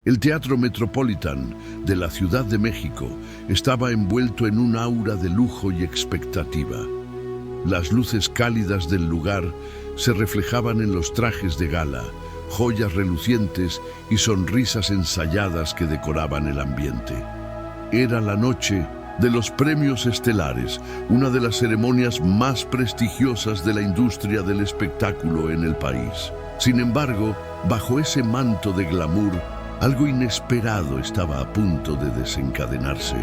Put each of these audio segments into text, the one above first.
El Teatro Metropolitan de la Ciudad de México estaba envuelto en un aura de lujo y expectativa. Las luces cálidas del lugar se reflejaban en los trajes de gala, joyas relucientes y sonrisas ensayadas que decoraban el ambiente. Era la noche de los premios estelares, una de las ceremonias más prestigiosas de la industria del espectáculo en el país. Sin embargo, bajo ese manto de glamour, algo inesperado estaba a punto de desencadenarse.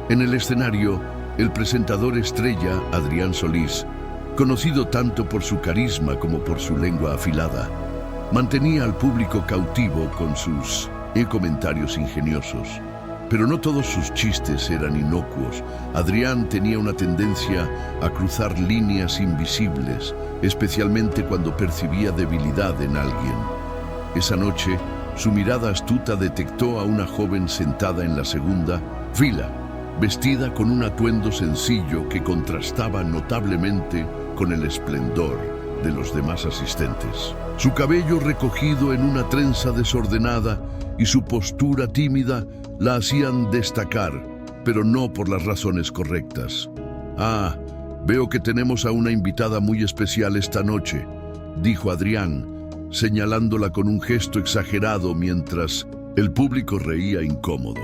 En el escenario, el presentador estrella, Adrián Solís, conocido tanto por su carisma como por su lengua afilada, mantenía al público cautivo con sus comentarios ingeniosos. Pero no todos sus chistes eran inocuos. Adrián tenía una tendencia a cruzar líneas invisibles, especialmente cuando percibía debilidad en alguien. Esa noche, su mirada astuta detectó a una joven sentada en la segunda fila, vestida con un atuendo sencillo que contrastaba notablemente con el esplendor de los demás asistentes. Su cabello recogido en una trenza desordenada y su postura tímida la hacían destacar, pero no por las razones correctas. «Ah, veo que tenemos a una invitada muy especial esta noche», dijo Adrián, señalándola con un gesto exagerado mientras el público reía incómodo.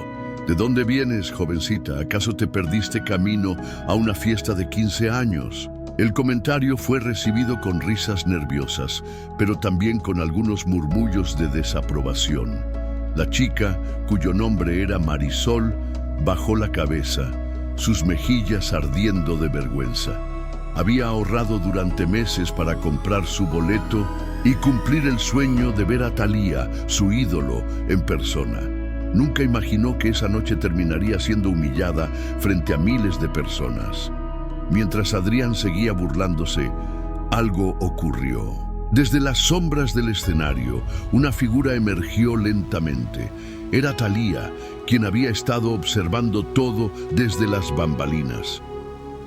«¿De dónde vienes, jovencita? ¿Acaso te perdiste camino a una fiesta de 15 años?» El comentario fue recibido con risas nerviosas, pero también con algunos murmullos de desaprobación. La chica, cuyo nombre era Marisol, bajó la cabeza, sus mejillas ardiendo de vergüenza. Había ahorrado durante meses para comprar su boleto y cumplir el sueño de ver a Thalía, su ídolo, en persona. Nunca imaginó que esa noche terminaría siendo humillada frente a miles de personas. Mientras Adrián seguía burlándose, algo ocurrió. Desde las sombras del escenario, una figura emergió lentamente. Era Thalía, quien había estado observando todo desde las bambalinas.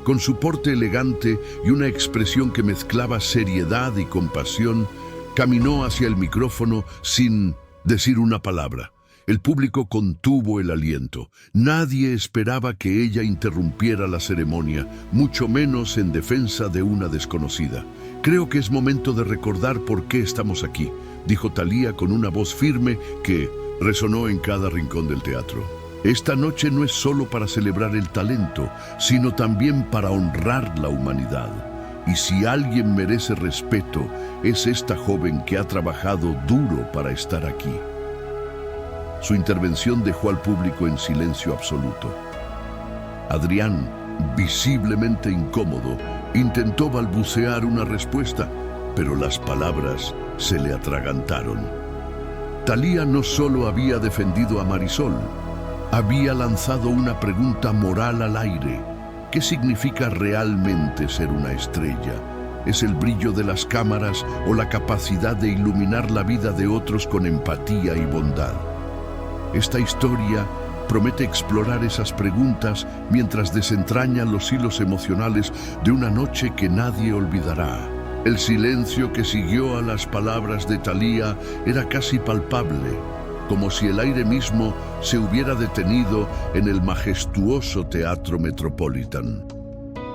Con su porte elegante y una expresión que mezclaba seriedad y compasión, caminó hacia el micrófono sin decir una palabra. El público contuvo el aliento. Nadie esperaba que ella interrumpiera la ceremonia, mucho menos en defensa de una desconocida. «Creo que es momento de recordar por qué estamos aquí», dijo Thalía con una voz firme que resonó en cada rincón del teatro. «Esta noche no es solo para celebrar el talento, sino también para honrar la humanidad. Y si alguien merece respeto, es esta joven que ha trabajado duro para estar aquí». Su intervención dejó al público en silencio absoluto. Adrián, visiblemente incómodo, intentó balbucear una respuesta, pero las palabras se le atragantaron. Thalía no solo había defendido a Marisol, había lanzado una pregunta moral al aire. ¿Qué significa realmente ser una estrella? ¿Es el brillo de las cámaras o la capacidad de iluminar la vida de otros con empatía y bondad? Esta historia promete explorar esas preguntas mientras desentraña los hilos emocionales de una noche que nadie olvidará. El silencio que siguió a las palabras de Thalía era casi palpable, como si el aire mismo se hubiera detenido en el majestuoso Teatro Metropolitan.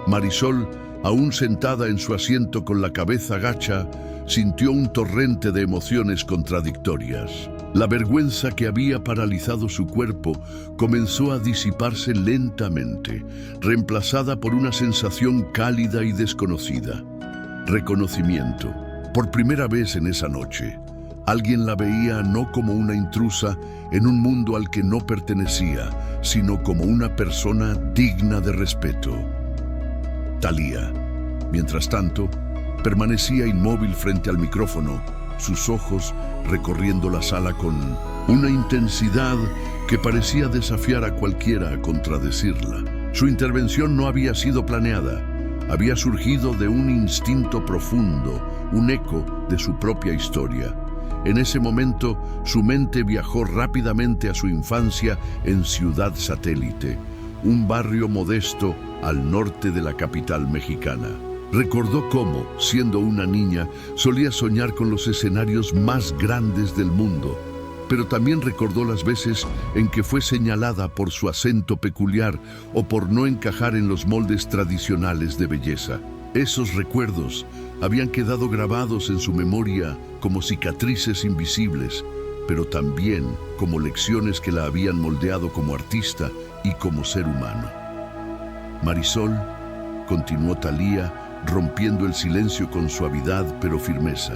Marisol, aún sentada en su asiento con la cabeza gacha, sintió un torrente de emociones contradictorias. La vergüenza que había paralizado su cuerpo comenzó a disiparse lentamente, reemplazada por una sensación cálida y desconocida. Reconocimiento. Por primera vez en esa noche, alguien la veía no como una intrusa en un mundo al que no pertenecía, sino como una persona digna de respeto. Thalía, mientras tanto, permanecía inmóvil frente al micrófono, sus ojos recorriendo la sala con una intensidad que parecía desafiar a cualquiera a contradecirla. Su intervención no había sido planeada, había surgido de un instinto profundo, un eco de su propia historia. En ese momento, su mente viajó rápidamente a su infancia en Ciudad Satélite, un barrio modesto al norte de la capital mexicana. Recordó cómo, siendo una niña, solía soñar con los escenarios más grandes del mundo. pero también recordó las veces en que fue señalada por su acento peculiar o por no encajar en los moldes tradicionales de belleza. Esos recuerdos habían quedado grabados en su memoria como cicatrices invisibles, pero también como lecciones que la habían moldeado como artista y como ser humano. Marisol, continuó Thalía, rompiendo el silencio con suavidad pero firmeza.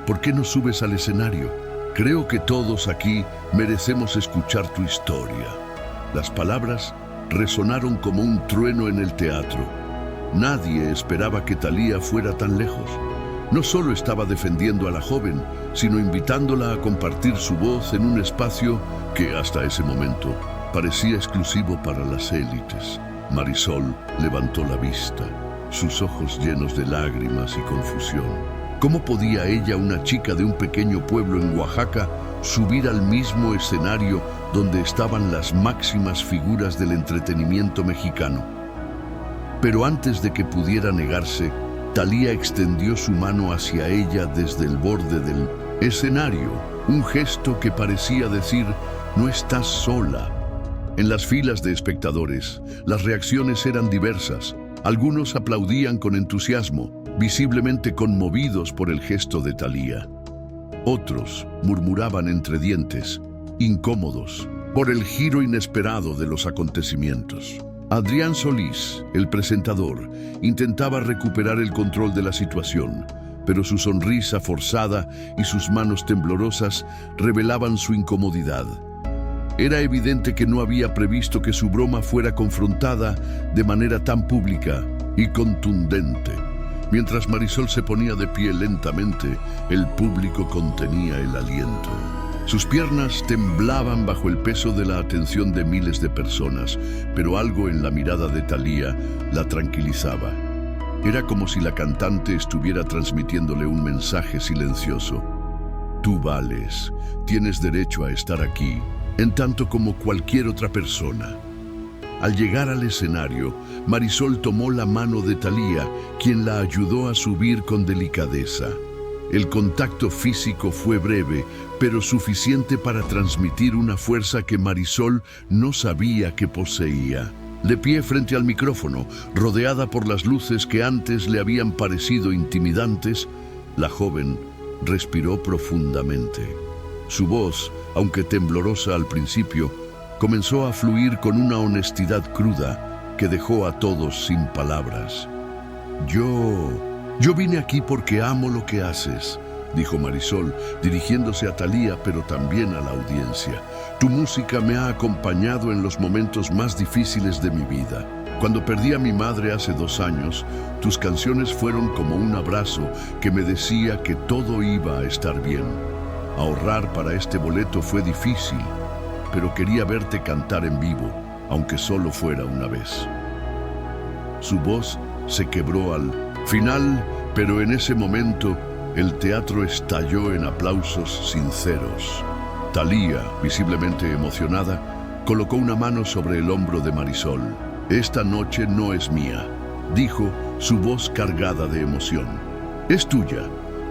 ¿Por qué no subes al escenario? Creo que todos aquí merecemos escuchar tu historia. Las palabras resonaron como un trueno en el teatro. Nadie esperaba que Thalía fuera tan lejos. No solo estaba defendiendo a la joven, sino invitándola a compartir su voz en un espacio que hasta ese momento parecía exclusivo para las élites. Marisol levantó la vista, sus ojos llenos de lágrimas y confusión. ¿Cómo podía ella, una chica de un pequeño pueblo en Oaxaca, subir al mismo escenario donde estaban las máximas figuras del entretenimiento mexicano? Pero antes de que pudiera negarse, Thalía extendió su mano hacia ella desde el borde del escenario, un gesto que parecía decir: no estás sola. En las filas de espectadores, las reacciones eran diversas. Algunos aplaudían con entusiasmo, visiblemente conmovidos por el gesto de Thalía. Otros murmuraban entre dientes, incómodos, por el giro inesperado de los acontecimientos. Adrián Solís, el presentador, intentaba recuperar el control de la situación, pero su sonrisa forzada y sus manos temblorosas revelaban su incomodidad. Era evidente que no había previsto que su broma fuera confrontada de manera tan pública y contundente. Mientras Marisol se ponía de pie lentamente, el público contenía el aliento. Sus piernas temblaban bajo el peso de la atención de miles de personas, pero algo en la mirada de Thalía la tranquilizaba. Era como si la cantante estuviera transmitiéndole un mensaje silencioso. Tú vales, tienes derecho a estar aquí, en tanto como cualquier otra persona. Al llegar al escenario, Marisol tomó la mano de Thalía, quien la ayudó a subir con delicadeza. El contacto físico fue breve, pero suficiente para transmitir una fuerza que Marisol no sabía que poseía. De pie frente al micrófono, rodeada por las luces que antes le habían parecido intimidantes, la joven respiró profundamente. Su voz, aunque temblorosa al principio, comenzó a fluir con una honestidad cruda que dejó a todos sin palabras. Yo vine aquí porque amo lo que haces, dijo Marisol, dirigiéndose a Thalía, pero también a la audiencia. Tu música me ha acompañado en los momentos más difíciles de mi vida. Cuando perdí a mi madre hace 2 años, tus canciones fueron como un abrazo que me decía que todo iba a estar bien. Ahorrar para este boleto fue difícil, pero quería verte cantar en vivo, aunque solo fuera una vez. Su voz se quebró al final, pero en ese momento el teatro estalló en aplausos sinceros. Thalía, visiblemente emocionada, colocó una mano sobre el hombro de Marisol. Esta noche no es mía, dijo, su voz cargada de emoción. Es tuya,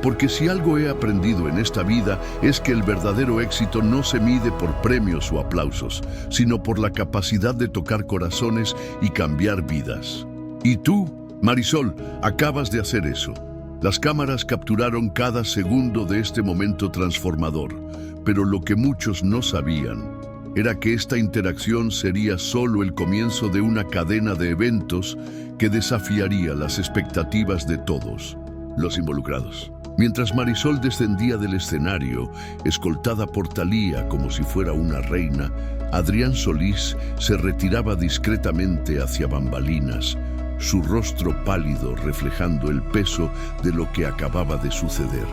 porque si algo he aprendido en esta vida es que el verdadero éxito no se mide por premios o aplausos, sino por la capacidad de tocar corazones y cambiar vidas. Y tú, Marisol, acabas de hacer eso. Las cámaras capturaron cada segundo de este momento transformador, pero lo que muchos no sabían era que esta interacción sería solo el comienzo de una cadena de eventos que desafiaría las expectativas de todos los involucrados. Mientras Marisol descendía del escenario, escoltada por Thalía como si fuera una reina, Adrián Solís se retiraba discretamente hacia bambalinas, su rostro pálido reflejando el peso de lo que acababa de suceder.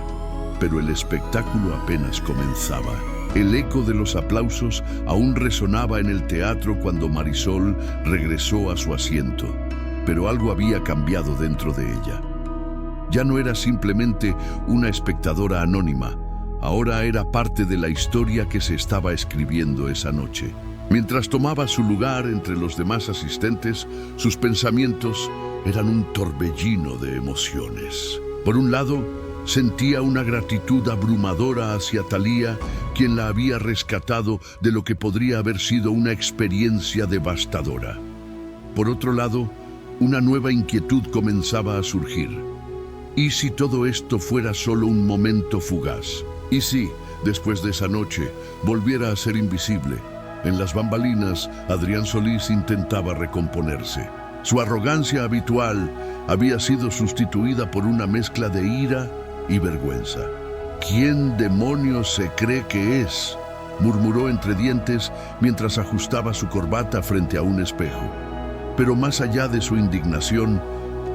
Pero el espectáculo apenas comenzaba. El eco de los aplausos aún resonaba en el teatro cuando Marisol regresó a su asiento, pero algo había cambiado dentro de ella. Ya no era simplemente una espectadora anónima, ahora era parte de la historia que se estaba escribiendo esa noche. Mientras tomaba su lugar entre los demás asistentes, sus pensamientos eran un torbellino de emociones. Por un lado, Sentía una gratitud abrumadora hacia Thalía, quien la había rescatado de lo que podría haber sido una experiencia devastadora. Por otro lado, una nueva inquietud comenzaba a surgir. ¿Y si todo esto fuera solo un momento fugaz? ¿Y si, después de esa noche, volviera a ser invisible? En las bambalinas, Adrián Solís intentaba recomponerse. Su arrogancia habitual había sido sustituida por una mezcla de ira y vergüenza. ¿Quién demonios se cree que es?, murmuró entre dientes mientras ajustaba su corbata frente a un espejo. Pero más allá de su indignación,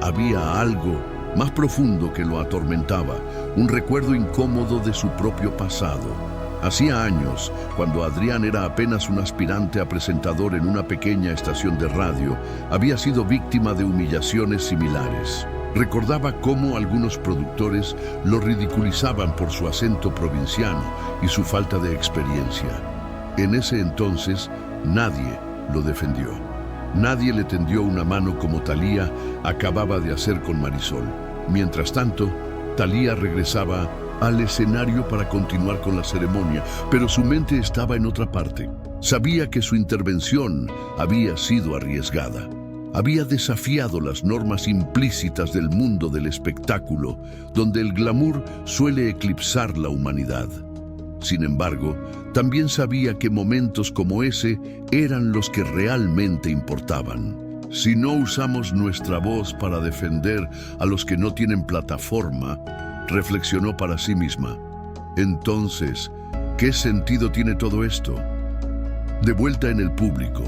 había algo más profundo que lo atormentaba, un recuerdo incómodo de su propio pasado. Hacía años, cuando Adrián era apenas un aspirante a presentador en una pequeña estación de radio, había sido víctima de humillaciones similares. Recordaba cómo algunos productores lo ridiculizaban por su acento provinciano y su falta de experiencia. En ese entonces, nadie lo defendió. Nadie le tendió una mano como Thalía acababa de hacer con Marisol. Mientras tanto, Thalía regresaba al escenario para continuar con la ceremonia, pero su mente estaba en otra parte. Sabía que su intervención había sido arriesgada. Había desafiado las normas implícitas del mundo del espectáculo, donde el glamour suele eclipsar la humanidad. Sin embargo, también sabía que momentos como ese eran los que realmente importaban. Si no usamos nuestra voz para defender a los que no tienen plataforma, reflexionó para sí misma, entonces, ¿qué sentido tiene todo esto? De vuelta en el público,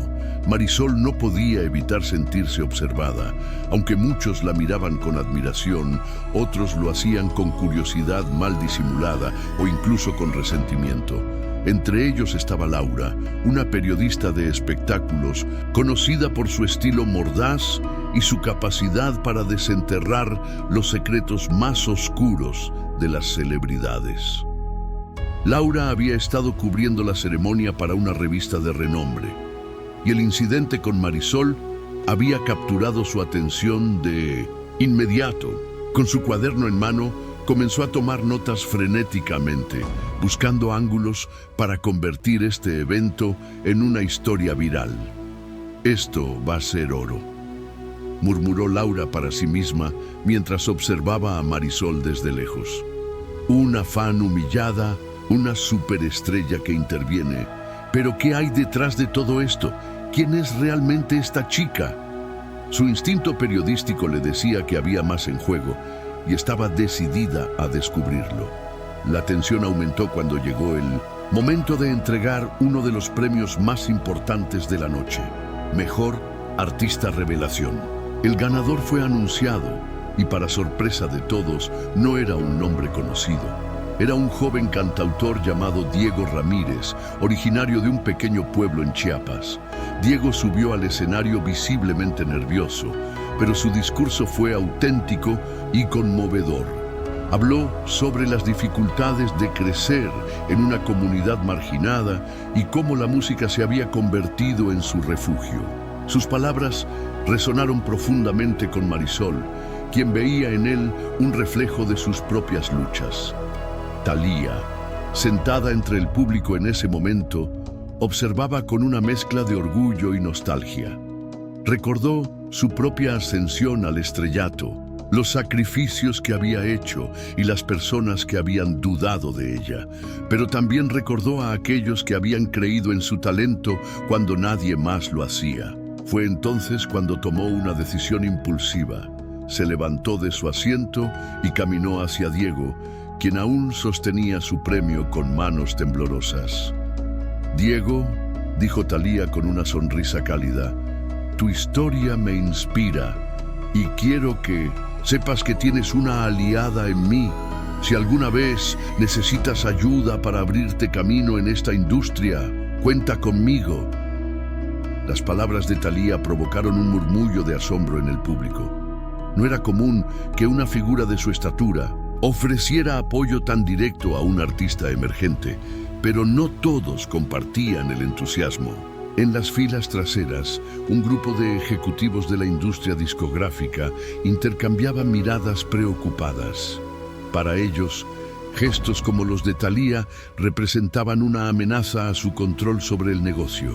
Marisol no podía evitar sentirse observada. Aunque muchos la miraban con admiración, otros lo hacían con curiosidad mal disimulada o incluso con resentimiento. Entre ellos estaba Laura, una periodista de espectáculos, conocida por su estilo mordaz y su capacidad para desenterrar los secretos más oscuros de las celebridades. Laura había estado cubriendo la ceremonia para una revista de renombre, y el incidente con Marisol había capturado su atención de inmediato. Con su cuaderno en mano, comenzó a tomar notas frenéticamente, buscando ángulos para convertir este evento en una historia viral. «Esto va a ser oro», murmuró Laura para sí misma mientras observaba a Marisol desde lejos. Una fan humillada, una superestrella que interviene. ¿Pero qué hay detrás de todo esto? ¿Quién es realmente esta chica? Su instinto periodístico le decía que había más en juego y estaba decidida a descubrirlo. La tensión aumentó cuando llegó el momento de entregar uno de los premios más importantes de la noche: Mejor Artista Revelación. El ganador fue anunciado y, para sorpresa de todos, no era un nombre conocido. Era un joven cantautor llamado Diego Ramírez, originario de un pequeño pueblo en Chiapas. Diego subió al escenario visiblemente nervioso, pero su discurso fue auténtico y conmovedor. Habló sobre las dificultades de crecer en una comunidad marginada y cómo la música se había convertido en su refugio. Sus palabras resonaron profundamente con Marisol, quien veía en él un reflejo de sus propias luchas. Thalía, sentada entre el público en ese momento, observaba con una mezcla de orgullo y nostalgia. Recordó su propia ascensión al estrellato, los sacrificios que había hecho y las personas que habían dudado de ella, pero también recordó a aquellos que habían creído en su talento cuando nadie más lo hacía. Fue entonces cuando tomó una decisión impulsiva. Se levantó de su asiento y caminó hacia Diego, quien aún sostenía su premio con manos temblorosas. «Diego», dijo Thalía con una sonrisa cálida, «tu historia me inspira y quiero que sepas que tienes una aliada en mí. Si alguna vez necesitas ayuda para abrirte camino en esta industria, cuenta conmigo». Las palabras de Thalía provocaron un murmullo de asombro en el público. No era común que una figura de su estatura ofreciera apoyo tan directo a un artista emergente, pero no todos compartían el entusiasmo. En las filas traseras, un grupo de ejecutivos de la industria discográfica intercambiaban miradas preocupadas. Para ellos, gestos como los de Thalía representaban una amenaza a su control sobre el negocio.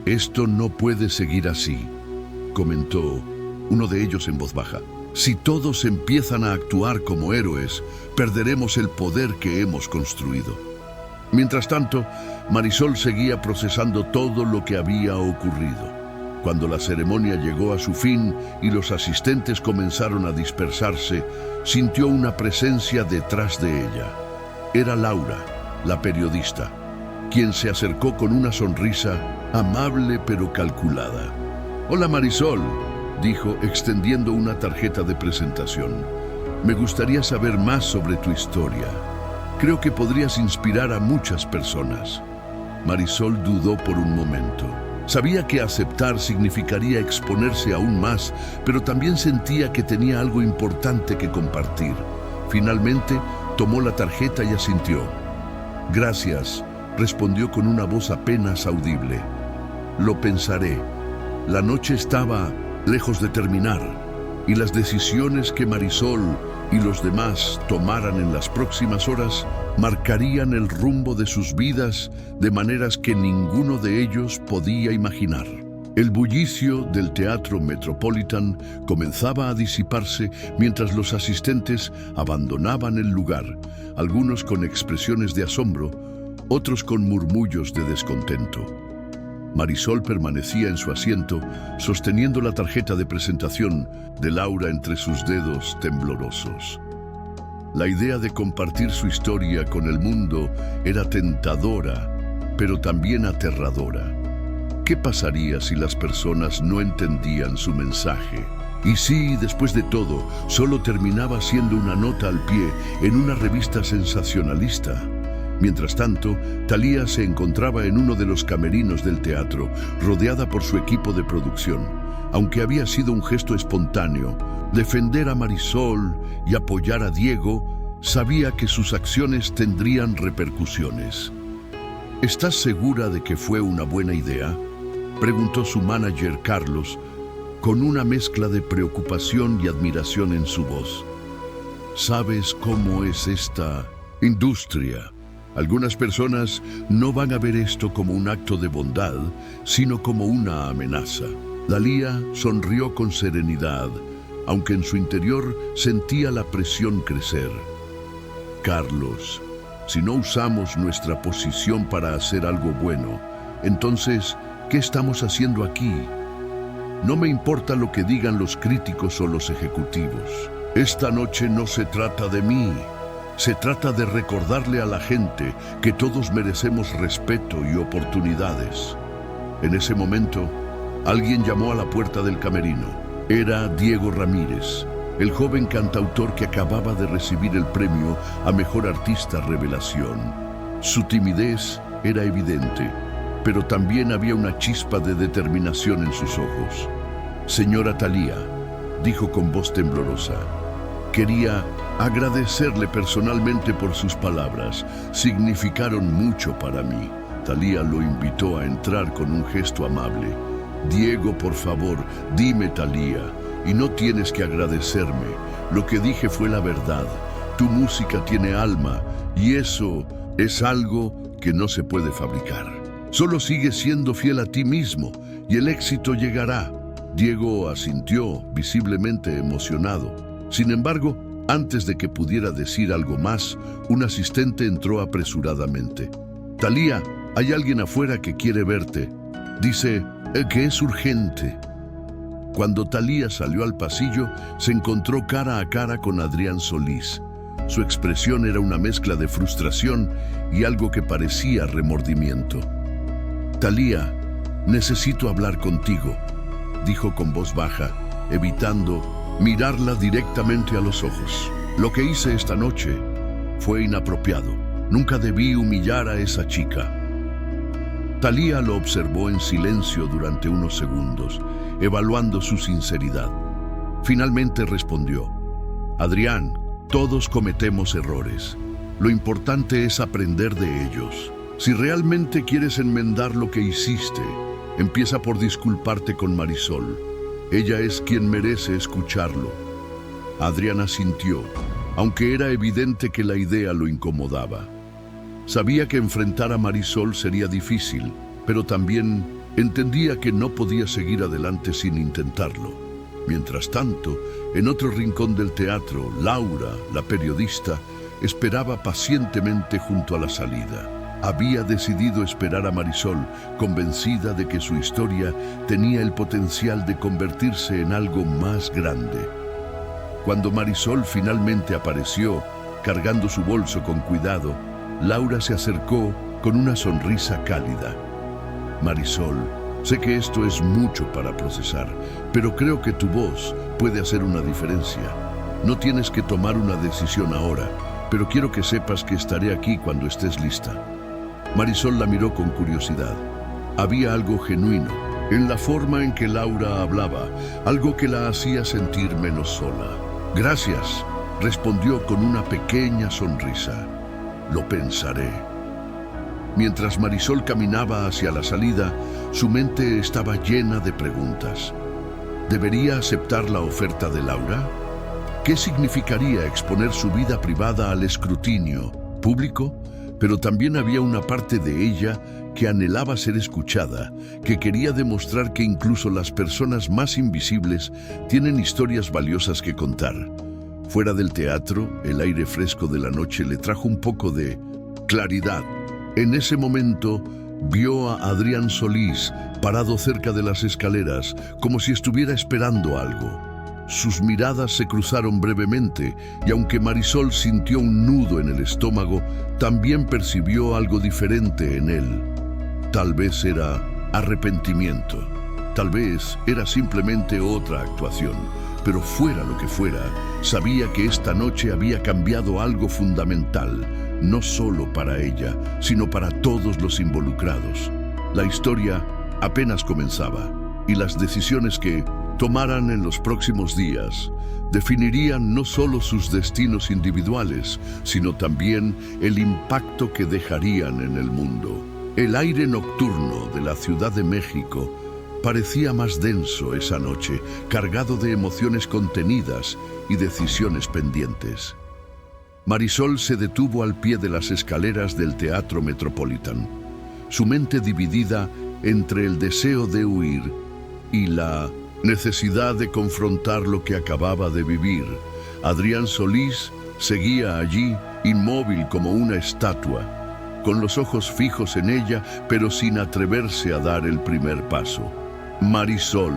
«Esto no puede seguir así», comentó uno de ellos en voz baja. «Si todos empiezan a actuar como héroes, perderemos el poder que hemos construido». Mientras tanto, Marisol seguía procesando todo lo que había ocurrido. Cuando la ceremonia llegó a su fin y los asistentes comenzaron a dispersarse, sintió una presencia detrás de ella. Era Laura, la periodista, quien se acercó con una sonrisa amable pero calculada. «Hola Marisol», dijo extendiendo una tarjeta de presentación. «Me gustaría saber más sobre tu historia. Creo que podrías inspirar a muchas personas». Marisol dudó por un momento. Sabía que aceptar significaría exponerse aún más, pero también sentía que tenía algo importante que compartir. Finalmente, tomó la tarjeta y asintió. «Gracias», respondió con una voz apenas audible. «Lo pensaré». La noche estaba lejos de terminar, y las decisiones que Marisol y los demás tomaran en las próximas horas marcarían el rumbo de sus vidas de maneras que ninguno de ellos podía imaginar. El bullicio del Teatro Metropolitan comenzaba a disiparse mientras los asistentes abandonaban el lugar, algunos con expresiones de asombro, otros con murmullos de descontento. Marisol permanecía en su asiento, sosteniendo la tarjeta de presentación de Laura entre sus dedos temblorosos. La idea de compartir su historia con el mundo era tentadora, pero también aterradora. ¿Qué pasaría si las personas no entendían su mensaje? Y si, después de todo, solo terminaba siendo una nota al pie en una revista sensacionalista? Mientras tanto, Thalía se encontraba en uno de los camerinos del teatro, rodeada por su equipo de producción. Aunque había sido un gesto espontáneo, defender a Marisol y apoyar a Diego, sabía que sus acciones tendrían repercusiones. «¿Estás segura de que fue una buena idea?», preguntó su manager Carlos, con una mezcla de preocupación y admiración en su voz. «¿Sabes cómo es esta industria? Algunas personas no van a ver esto como un acto de bondad, sino como una amenaza». Thalía sonrió con serenidad, aunque en su interior sentía la presión crecer. «Carlos, si no usamos nuestra posición para hacer algo bueno, entonces, ¿qué estamos haciendo aquí? No me importa lo que digan los críticos o los ejecutivos. Esta noche no se trata de mí. Se trata de recordarle a la gente que todos merecemos respeto y oportunidades». En ese momento, alguien llamó a la puerta del camerino. Era Diego Ramírez, el joven cantautor que acababa de recibir el premio a Mejor Artista Revelación. Su timidez era evidente, pero también había una chispa de determinación en sus ojos. «Señora Thalía», dijo con voz temblorosa, «quería agradecerle personalmente por sus palabras. Significaron mucho para mí». Thalía lo invitó a entrar con un gesto amable. «Diego, por favor, dime, Thalía, y no tienes que agradecerme. Lo que dije fue la verdad. Tu música tiene alma, y eso es algo que no se puede fabricar. Solo sigue siendo fiel a ti mismo, y el éxito llegará». Diego asintió, visiblemente emocionado. Sin embargo, antes de que pudiera decir algo más, un asistente entró apresuradamente. «Thalía, hay alguien afuera que quiere verte. Dice que es urgente». Cuando Thalía salió al pasillo, se encontró cara a cara con Adrián Solís. Su expresión era una mezcla de frustración y algo que parecía remordimiento. «Thalía, necesito hablar contigo», dijo con voz baja, evitando mirarla directamente a los ojos. «Lo que hice esta noche fue inapropiado. Nunca debí humillar a esa chica». Thalía lo observó en silencio durante unos segundos, evaluando su sinceridad. Finalmente respondió: «Adrián, todos cometemos errores. Lo importante es aprender de ellos. Si realmente quieres enmendar lo que hiciste, empieza por disculparte con Marisol. Ella es quien merece escucharlo». Adrián asintió, aunque era evidente que la idea lo incomodaba. Sabía que enfrentar a Marisol sería difícil, pero también entendía que no podía seguir adelante sin intentarlo. Mientras tanto, en otro rincón del teatro, Laura, la periodista, esperaba pacientemente junto a la salida. Había decidido esperar a Marisol, convencida de que su historia tenía el potencial de convertirse en algo más grande. Cuando Marisol finalmente apareció, cargando su bolso con cuidado, Laura se acercó con una sonrisa cálida. Marisol, sé que esto es mucho para procesar, pero creo que tu voz puede hacer una diferencia. No tienes que tomar una decisión ahora, pero quiero que sepas que estaré aquí cuando estés lista. Marisol la miró con curiosidad. Había algo genuino en la forma en que Laura hablaba, algo que la hacía sentir menos sola. Gracias, respondió con una pequeña sonrisa. Lo pensaré. Mientras Marisol caminaba hacia la salida, su mente estaba llena de preguntas. ¿Debería aceptar la oferta de Laura? ¿Qué significaría exponer su vida privada al escrutinio público? Pero también había una parte de ella que anhelaba ser escuchada, que quería demostrar que incluso las personas más invisibles tienen historias valiosas que contar. Fuera del teatro, el aire fresco de la noche le trajo un poco de claridad. En ese momento, vio a Adrián Solís parado cerca de las escaleras, como si estuviera esperando algo. Sus miradas se cruzaron brevemente, y aunque Marisol sintió un nudo en el estómago, también percibió algo diferente en él. Tal vez era arrepentimiento, tal vez era simplemente otra actuación, pero fuera lo que fuera, sabía que esta noche había cambiado algo fundamental, no solo para ella, sino para todos los involucrados. La historia apenas comenzaba, y las decisiones que tomaran en los próximos días definirían no solo sus destinos individuales, sino también el impacto que dejarían en el mundo. El aire nocturno de la Ciudad de México parecía más denso esa noche, cargado de emociones contenidas y decisiones pendientes. Marisol se detuvo al pie de las escaleras del Teatro Metropolitan, su mente dividida entre el deseo de huir y la necesidad de confrontar lo que acababa de vivir. Adrián Solís seguía allí, inmóvil como una estatua, con los ojos fijos en ella, pero sin atreverse a dar el primer paso. Marisol,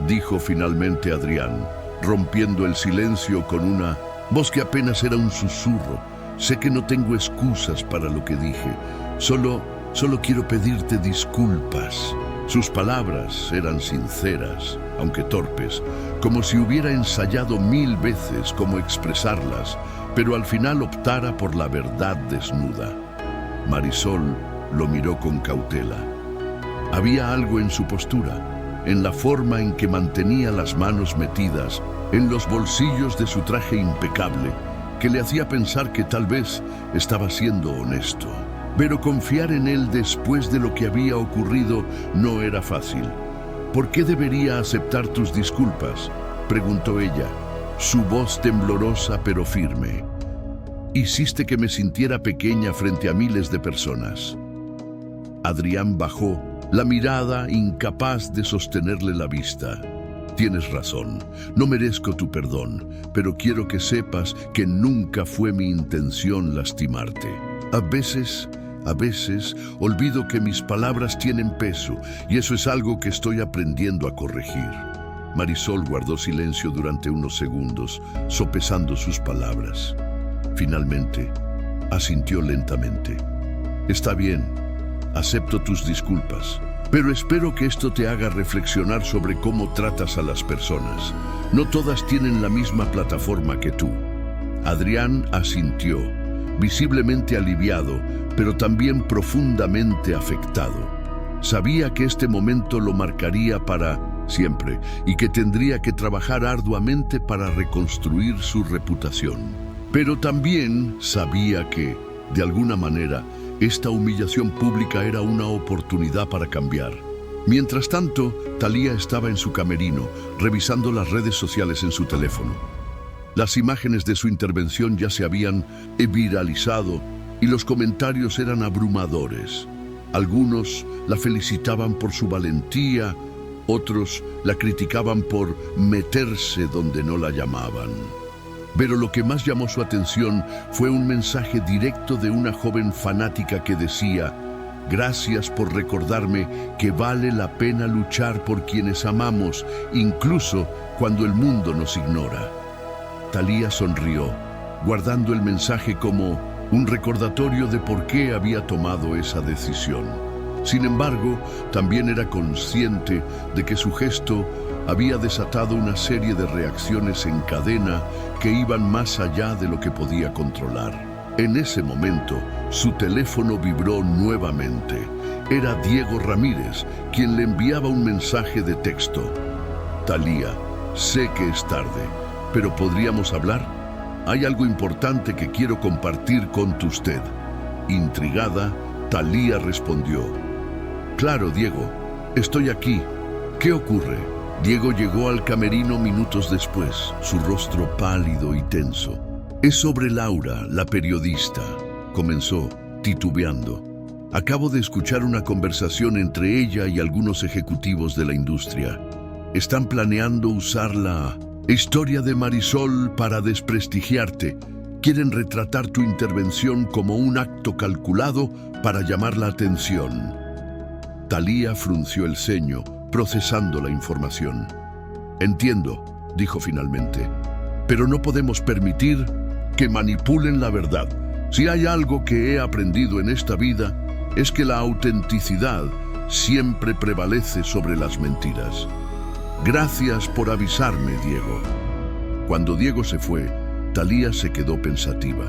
dijo finalmente Adrián, rompiendo el silencio con una voz que apenas era un susurro. Sé que no tengo excusas para lo que dije. Solo quiero pedirte disculpas. Sus palabras eran sinceras, aunque torpes, como si hubiera ensayado 1000 veces cómo expresarlas, pero al final optara por la verdad desnuda. Marisol lo miró con cautela. Había algo en su postura, en la forma en que mantenía las manos metidas en los bolsillos de su traje impecable, que le hacía pensar que tal vez estaba siendo honesto. Pero confiar en él después de lo que había ocurrido no era fácil. ¿Por qué debería aceptar tus disculpas?, preguntó ella, su voz temblorosa pero firme. Hiciste que me sintiera pequeña frente a miles de personas. Adrián bajó la mirada, incapaz de sostenerle la vista. Tienes razón, no merezco tu perdón, pero quiero que sepas que nunca fue mi intención lastimarte. A veces olvido que mis palabras tienen peso, y eso es algo que estoy aprendiendo a corregir. Marisol guardó silencio durante unos segundos, sopesando sus palabras. Finalmente, asintió lentamente. Está bien, acepto tus disculpas, pero espero que esto te haga reflexionar sobre cómo tratas a las personas. No todas tienen la misma plataforma que tú. Adrián asintió, visiblemente aliviado, pero también profundamente afectado. Sabía que este momento lo marcaría para siempre y que tendría que trabajar arduamente para reconstruir su reputación. Pero también sabía que, de alguna manera, esta humillación pública era una oportunidad para cambiar. Mientras tanto, Thalía estaba en su camerino, revisando las redes sociales en su teléfono. Las imágenes de su intervención ya se habían viralizado y los comentarios eran abrumadores. Algunos la felicitaban por su valentía, otros la criticaban por meterse donde no la llamaban. Pero lo que más llamó su atención fue un mensaje directo de una joven fanática que decía: «Gracias por recordarme que vale la pena luchar por quienes amamos, incluso cuando el mundo nos ignora». Thalía sonrió, guardando el mensaje como un recordatorio de por qué había tomado esa decisión. Sin embargo, también era consciente de que su gesto había desatado una serie de reacciones en cadena que iban más allá de lo que podía controlar. En ese momento, su teléfono vibró nuevamente. Era Diego Ramírez, quien le enviaba un mensaje de texto. «Thalía, sé que es tarde, pero ¿podríamos hablar? Hay algo importante que quiero compartir con usted». Intrigada, Thalía respondió: «Claro, Diego, estoy aquí. ¿Qué ocurre?». Diego llegó al camerino minutos después, su rostro pálido y tenso. «Es sobre Laura, la periodista», comenzó, titubeando. «Acabo de escuchar una conversación entre ella y algunos ejecutivos de la industria. Están planeando usar la historia de Marisol para desprestigiarte. Quieren retratar tu intervención como un acto calculado para llamar la atención». Thalía frunció el ceño, procesando la información. «Entiendo», dijo finalmente, «pero no podemos permitir que manipulen la verdad. Si hay algo que he aprendido en esta vida, es que la autenticidad siempre prevalece sobre las mentiras. Gracias por avisarme, Diego». Cuando Diego se fue, Thalía se quedó pensativa.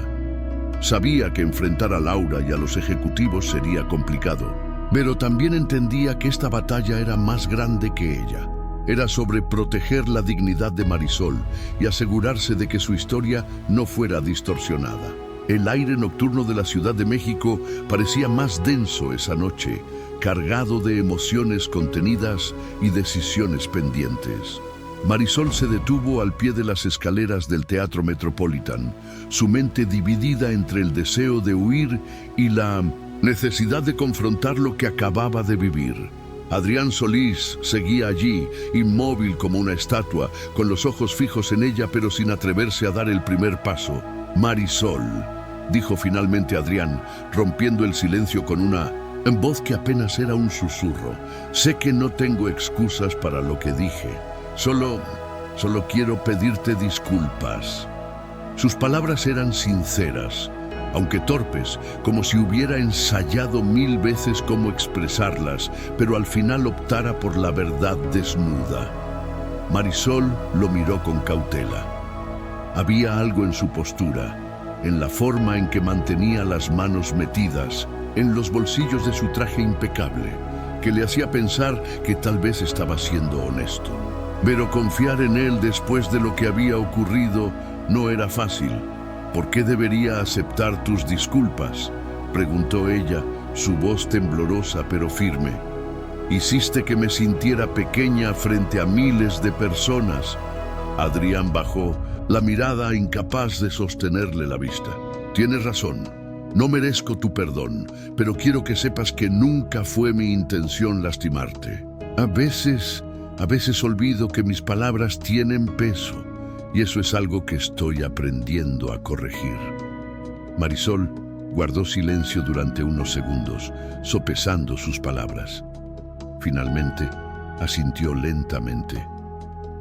Sabía que enfrentar a Laura y a los ejecutivos sería complicado, pero también entendía que esta batalla era más grande que ella. Era sobre proteger la dignidad de Marisol y asegurarse de que su historia no fuera distorsionada. El aire nocturno de la Ciudad de México parecía más denso esa noche, cargado de emociones contenidas y decisiones pendientes. Marisol se detuvo al pie de las escaleras del Teatro Metropolitan, su mente dividida entre el deseo de huir y la necesidad de confrontar lo que acababa de vivir. Adrián Solís seguía allí, inmóvil como una estatua, con los ojos fijos en ella pero sin atreverse a dar el primer paso. «Marisol», dijo finalmente Adrián, rompiendo el silencio con una voz que apenas era un susurro. «Sé que no tengo excusas para lo que dije. Solo quiero pedirte disculpas». Sus palabras eran sinceras, aunque torpes, como si hubiera ensayado 1000 veces cómo expresarlas, pero al final optara por la verdad desnuda. Marisol lo miró con cautela. Había algo en su postura, en la forma en que mantenía las manos metidas en los bolsillos de su traje impecable, que le hacía pensar que tal vez estaba siendo honesto. Pero confiar en él después de lo que había ocurrido no era fácil. «¿Por qué debería aceptar tus disculpas?», preguntó ella, su voz temblorosa pero firme. «Hiciste que me sintiera pequeña frente a miles de personas». Adrián bajó la mirada, incapaz de sostenerle la vista. «Tienes razón. No merezco tu perdón, pero quiero que sepas que nunca fue mi intención lastimarte. A veces olvido que mis palabras tienen peso, y eso es algo que estoy aprendiendo a corregir». Marisol guardó silencio durante unos segundos, sopesando sus palabras. Finalmente, asintió lentamente.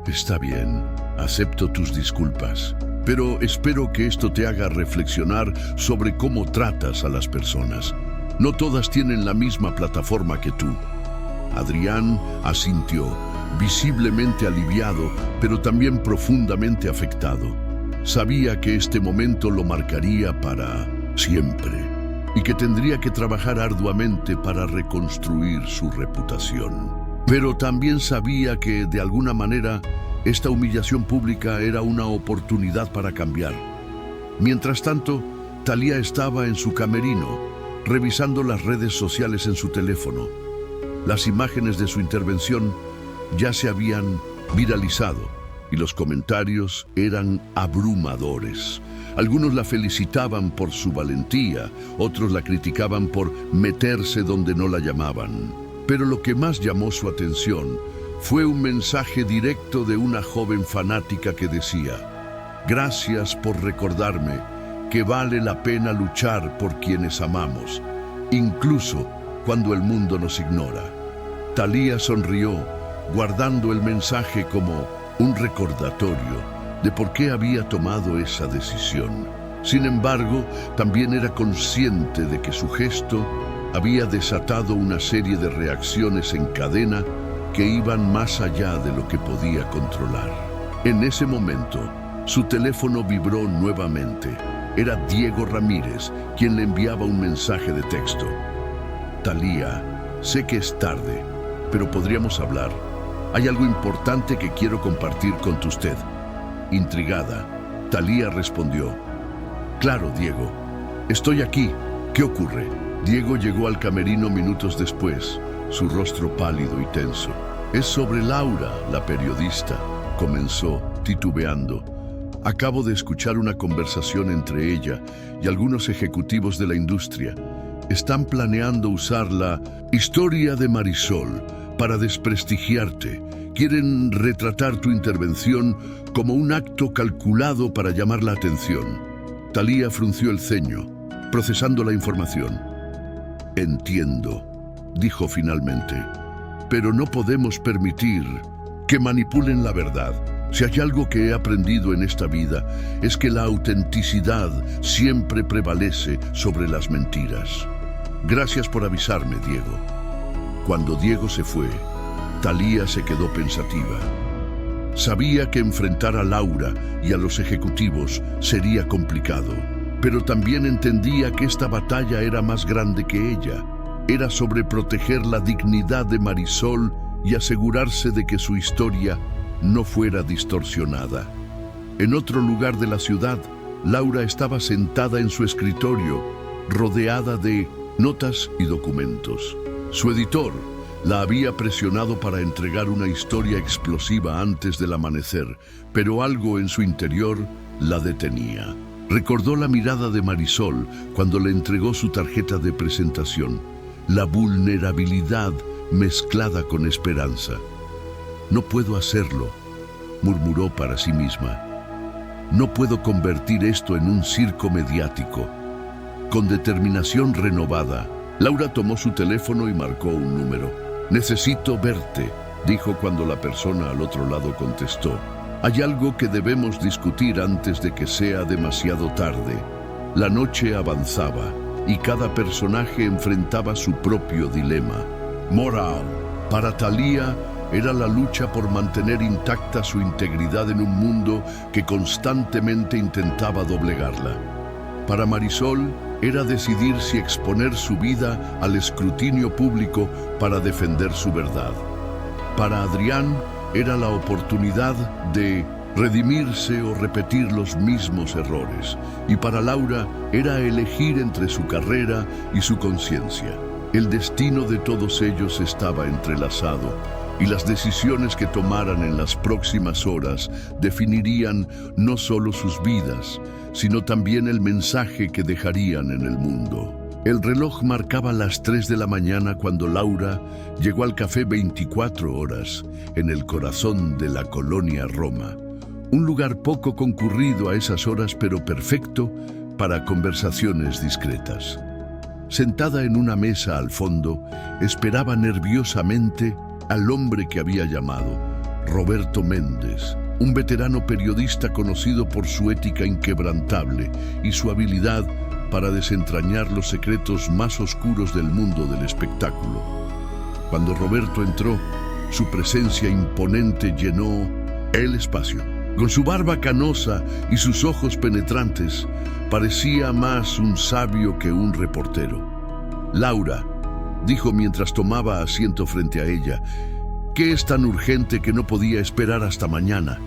«Está bien, acepto tus disculpas, pero espero que esto te haga reflexionar sobre cómo tratas a las personas. No todas tienen la misma plataforma que tú». Adrián asintió, visiblemente aliviado, pero también profundamente afectado. Sabía que este momento lo marcaría para siempre y que tendría que trabajar arduamente para reconstruir su reputación. Pero también sabía que, de alguna manera, esta humillación pública era una oportunidad para cambiar. Mientras tanto, Thalía estaba en su camerino, revisando las redes sociales en su teléfono. Las imágenes de su intervención ya se habían viralizado y los comentarios eran abrumadores. Algunos la felicitaban por su valentía, otros la criticaban por meterse donde no la llamaban. Pero lo que más llamó su atención fue un mensaje directo de una joven fanática que decía: «Gracias por recordarme que vale la pena luchar por quienes amamos, incluso cuando el mundo nos ignora». Thalía sonrió, guardando el mensaje como un recordatorio de por qué había tomado esa decisión. Sin embargo, también era consciente de que su gesto había desatado una serie de reacciones en cadena que iban más allá de lo que podía controlar. En ese momento, su teléfono vibró nuevamente. Era Diego Ramírez quien le enviaba un mensaje de texto. «Thalía, sé que es tarde, pero podríamos hablar. Hay algo importante que quiero compartir con usted». Intrigada, Thalía respondió: «Claro, Diego, estoy aquí. ¿Qué ocurre?». Diego llegó al camerino minutos después, su rostro pálido y tenso. «Es sobre Laura, la periodista», comenzó, titubeando. «Acabo de escuchar una conversación entre ella y algunos ejecutivos de la industria. Están planeando usar la historia de Marisol para desprestigiarte. Quieren retratar tu intervención como un acto calculado para llamar la atención». Thalía frunció el ceño, procesando la información. «Entiendo», dijo finalmente, «pero no podemos permitir que manipulen la verdad. Si hay algo que he aprendido en esta vida, es que la autenticidad siempre prevalece sobre las mentiras. Gracias por avisarme, Diego». Cuando Diego se fue, Thalía se quedó pensativa. Sabía que enfrentar a Laura y a los ejecutivos sería complicado, pero también entendía que esta batalla era más grande que ella. Era sobre proteger la dignidad de Marisol y asegurarse de que su historia no fuera distorsionada. En otro lugar de la ciudad, Laura estaba sentada en su escritorio, rodeada de notas y documentos. Su editor la había presionado para entregar una historia explosiva antes del amanecer, pero algo en su interior la detenía. Recordó la mirada de Marisol cuando le entregó su tarjeta de presentación, la vulnerabilidad mezclada con esperanza. «No puedo hacerlo», murmuró para sí misma. «No puedo convertir esto en un circo mediático». Con determinación renovada, Laura tomó su teléfono y marcó un número. «Necesito verte», dijo cuando la persona al otro lado contestó. «Hay algo que debemos discutir antes de que sea demasiado tarde». La noche avanzaba y cada personaje enfrentaba su propio dilema. Moral, para Thalía, era la lucha por mantener intacta su integridad en un mundo que constantemente intentaba doblegarla. Para Marisol, era decidir si exponer su vida al escrutinio público para defender su verdad. Para Adrián, era la oportunidad de redimirse o repetir los mismos errores. Y para Laura, era elegir entre su carrera y su conciencia. El destino de todos ellos estaba entrelazado, y las decisiones que tomaran en las próximas horas definirían no solo sus vidas, sino también el mensaje que dejarían en el mundo. El reloj marcaba las 3 de la mañana cuando Laura llegó al Café 24 Horas, en el corazón de la colonia Roma. Un lugar poco concurrido a esas horas, pero perfecto para conversaciones discretas. Sentada en una mesa al fondo, esperaba nerviosamente al hombre que había llamado, Roberto Méndez, un veterano periodista conocido por su ética inquebrantable y su habilidad para desentrañar los secretos más oscuros del mundo del espectáculo. Cuando Roberto entró, su presencia imponente llenó el espacio. Con su barba canosa y sus ojos penetrantes, parecía más un sabio que un reportero. «Laura», dijo mientras tomaba asiento frente a ella, «¿qué es tan urgente que no podía esperar hasta mañana?».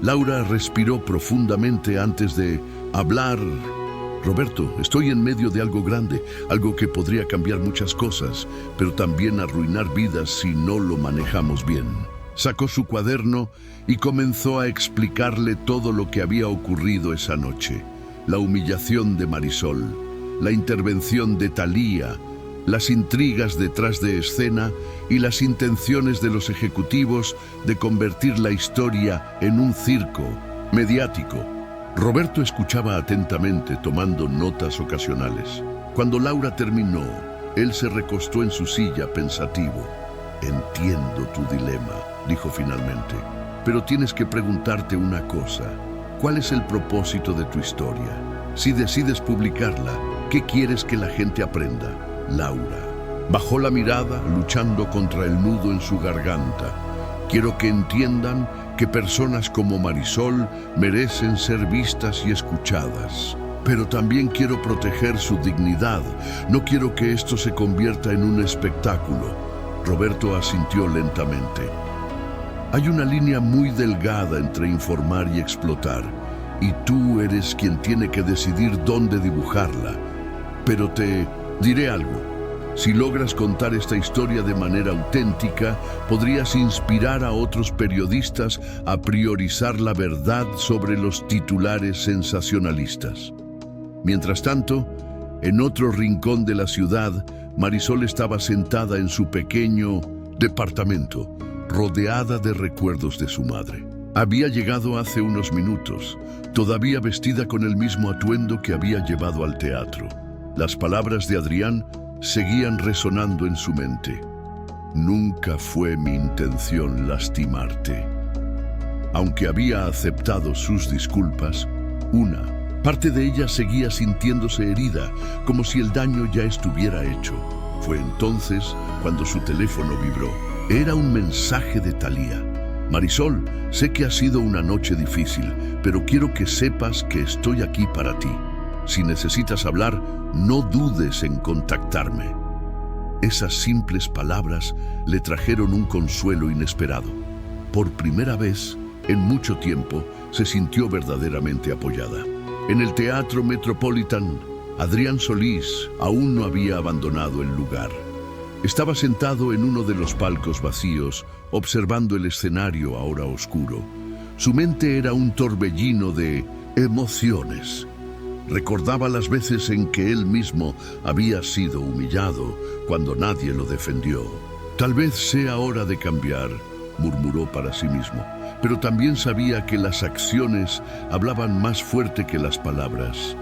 Laura respiró profundamente antes de hablar. «Roberto, estoy en medio de algo grande, algo que podría cambiar muchas cosas, pero también arruinar vidas si no lo manejamos bien». Sacó su cuaderno y comenzó a explicarle todo lo que había ocurrido esa noche. La humillación de Marisol, la intervención de Thalía, las intrigas detrás de escena y las intenciones de los ejecutivos de convertir la historia en un circo mediático. Roberto escuchaba atentamente, tomando notas ocasionales. Cuando Laura terminó, él se recostó en su silla pensativo. «Entiendo tu dilema», dijo finalmente, «pero tienes que preguntarte una cosa. ¿Cuál es el propósito de tu historia? Si decides publicarla, ¿qué quieres que la gente aprenda?» Laura bajó la mirada, luchando contra el nudo en su garganta. «Quiero que entiendan que personas como Marisol merecen ser vistas y escuchadas. Pero también quiero proteger su dignidad. No quiero que esto se convierta en un espectáculo». Roberto asintió lentamente. «Hay una línea muy delgada entre informar y explotar, y tú eres quien tiene que decidir dónde dibujarla. Pero te diré algo. Si logras contar esta historia de manera auténtica, podrías inspirar a otros periodistas a priorizar la verdad sobre los titulares sensacionalistas». Mientras tanto, en otro rincón de la ciudad, Marisol estaba sentada en su pequeño departamento, rodeada de recuerdos de su madre. Había llegado hace unos minutos, todavía vestida con el mismo atuendo que había llevado al teatro. Las palabras de Adrián seguían resonando en su mente. «Nunca fue mi intención lastimarte». Aunque había aceptado sus disculpas, una parte de ella seguía sintiéndose herida, como si el daño ya estuviera hecho. Fue entonces cuando su teléfono vibró. Era un mensaje de Thalía. «Marisol, sé que ha sido una noche difícil, pero quiero que sepas que estoy aquí para ti. Si necesitas hablar, no dudes en contactarme». Esas simples palabras le trajeron un consuelo inesperado. Por primera vez en mucho tiempo se sintió verdaderamente apoyada. En el Teatro Metropolitan, Adrián Solís aún no había abandonado el lugar. Estaba sentado en uno de los palcos vacíos, observando el escenario ahora oscuro. Su mente era un torbellino de emociones. Recordaba las veces en que él mismo había sido humillado cuando nadie lo defendió. «Tal vez sea hora de cambiar», murmuró para sí mismo, pero también sabía que las acciones hablaban más fuerte que las palabras.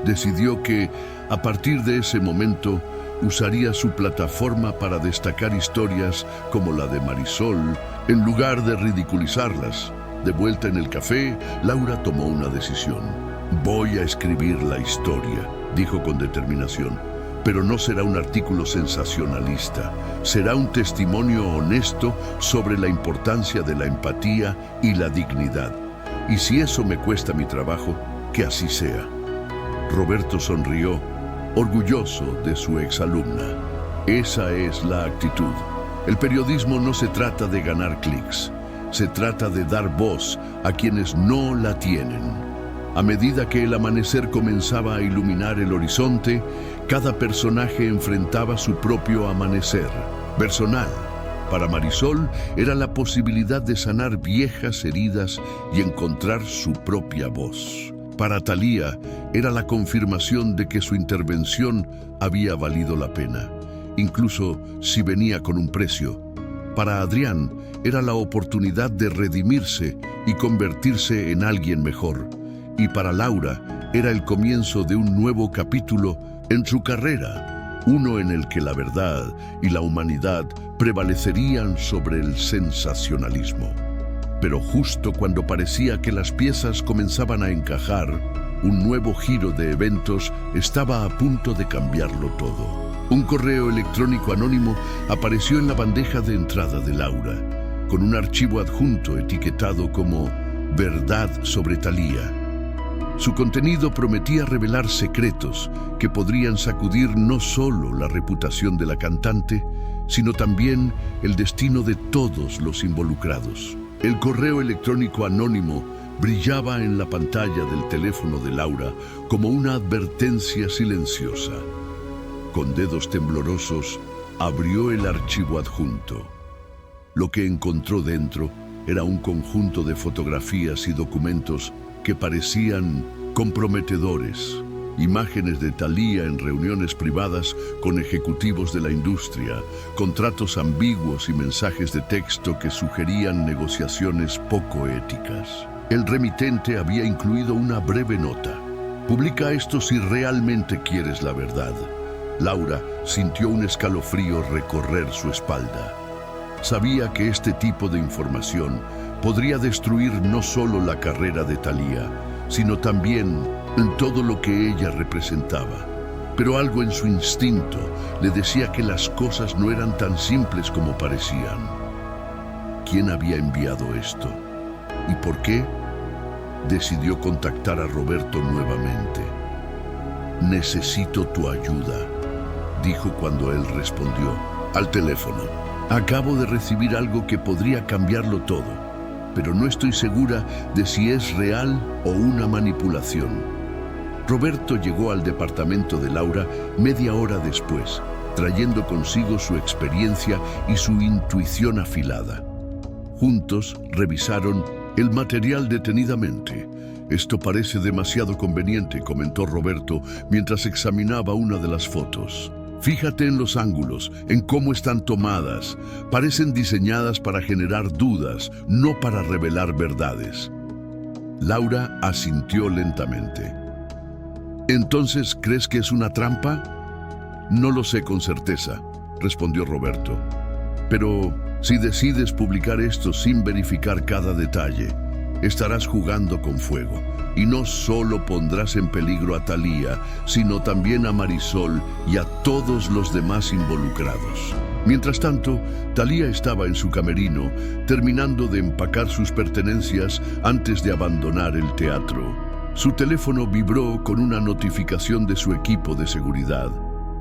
Decidió que, a partir de ese momento, usaría su plataforma para destacar historias como la de Marisol, en lugar de ridiculizarlas. De vuelta en el café, Laura tomó una decisión. «Voy a escribir la historia», dijo con determinación. «Pero no será un artículo sensacionalista. Será un testimonio honesto sobre la importancia de la empatía y la dignidad. Y si eso me cuesta mi trabajo, que así sea». Roberto sonrió, orgulloso de su exalumna. Esa es la actitud. El periodismo no se trata de ganar clics. Se trata de dar voz a quienes no la tienen. A medida que el amanecer comenzaba a iluminar el horizonte, cada personaje enfrentaba su propio amanecer. Personal, para Marisol, era la posibilidad de sanar viejas heridas y encontrar su propia voz. Para Thalía, era la confirmación de que su intervención había valido la pena, incluso si venía con un precio. Para Adrián, era la oportunidad de redimirse y convertirse en alguien mejor. Y para Laura, era el comienzo de un nuevo capítulo en su carrera, uno en el que la verdad y la humanidad prevalecerían sobre el sensacionalismo. Pero justo cuando parecía que las piezas comenzaban a encajar, un nuevo giro de eventos estaba a punto de cambiarlo todo. Un correo electrónico anónimo apareció en la bandeja de entrada de Laura, con un archivo adjunto etiquetado como «Verdad sobre Thalía». Su contenido prometía revelar secretos que podrían sacudir no solo la reputación de la cantante, sino también el destino de todos los involucrados. El correo electrónico anónimo brillaba en la pantalla del teléfono de Laura como una advertencia silenciosa. Con dedos temblorosos, abrió el archivo adjunto. Lo que encontró dentro era un conjunto de fotografías y documentos que parecían comprometedores. Imágenes de Thalía en reuniones privadas con ejecutivos de la industria, contratos ambiguos y mensajes de texto que sugerían negociaciones poco éticas. El remitente había incluido una breve nota. Publica esto si realmente quieres la verdad. Laura sintió un escalofrío recorrer su espalda. Sabía que este tipo de información podría destruir no solo la carrera de Thalía, sino también en todo lo que ella representaba. Pero algo en su instinto le decía que las cosas no eran tan simples como parecían. ¿Quién había enviado esto? ¿Y por qué? Decidió contactar a Roberto nuevamente. «Necesito tu ayuda», dijo cuando él respondió al teléfono. «Acabo de recibir algo que podría cambiarlo todo, pero no estoy segura de si es real o una manipulación». Roberto llegó al departamento de Laura media hora después, trayendo consigo su experiencia y su intuición afilada. Juntos revisaron el material detenidamente. «Esto parece demasiado conveniente», comentó Roberto mientras examinaba una de las fotos. «Fíjate en los ángulos, en cómo están tomadas. Parecen diseñadas para generar dudas, no para revelar verdades». Laura asintió lentamente. «¿Entonces crees que es una trampa?» «No lo sé con certeza», respondió Roberto. «Pero si decides publicar esto sin verificar cada detalle, estarás jugando con fuego. Y no solo pondrás en peligro a Thalía, sino también a Marisol y a todos los demás involucrados». Mientras tanto, Thalía estaba en su camerino, terminando de empacar sus pertenencias antes de abandonar el teatro. Su teléfono vibró con una notificación de su equipo de seguridad.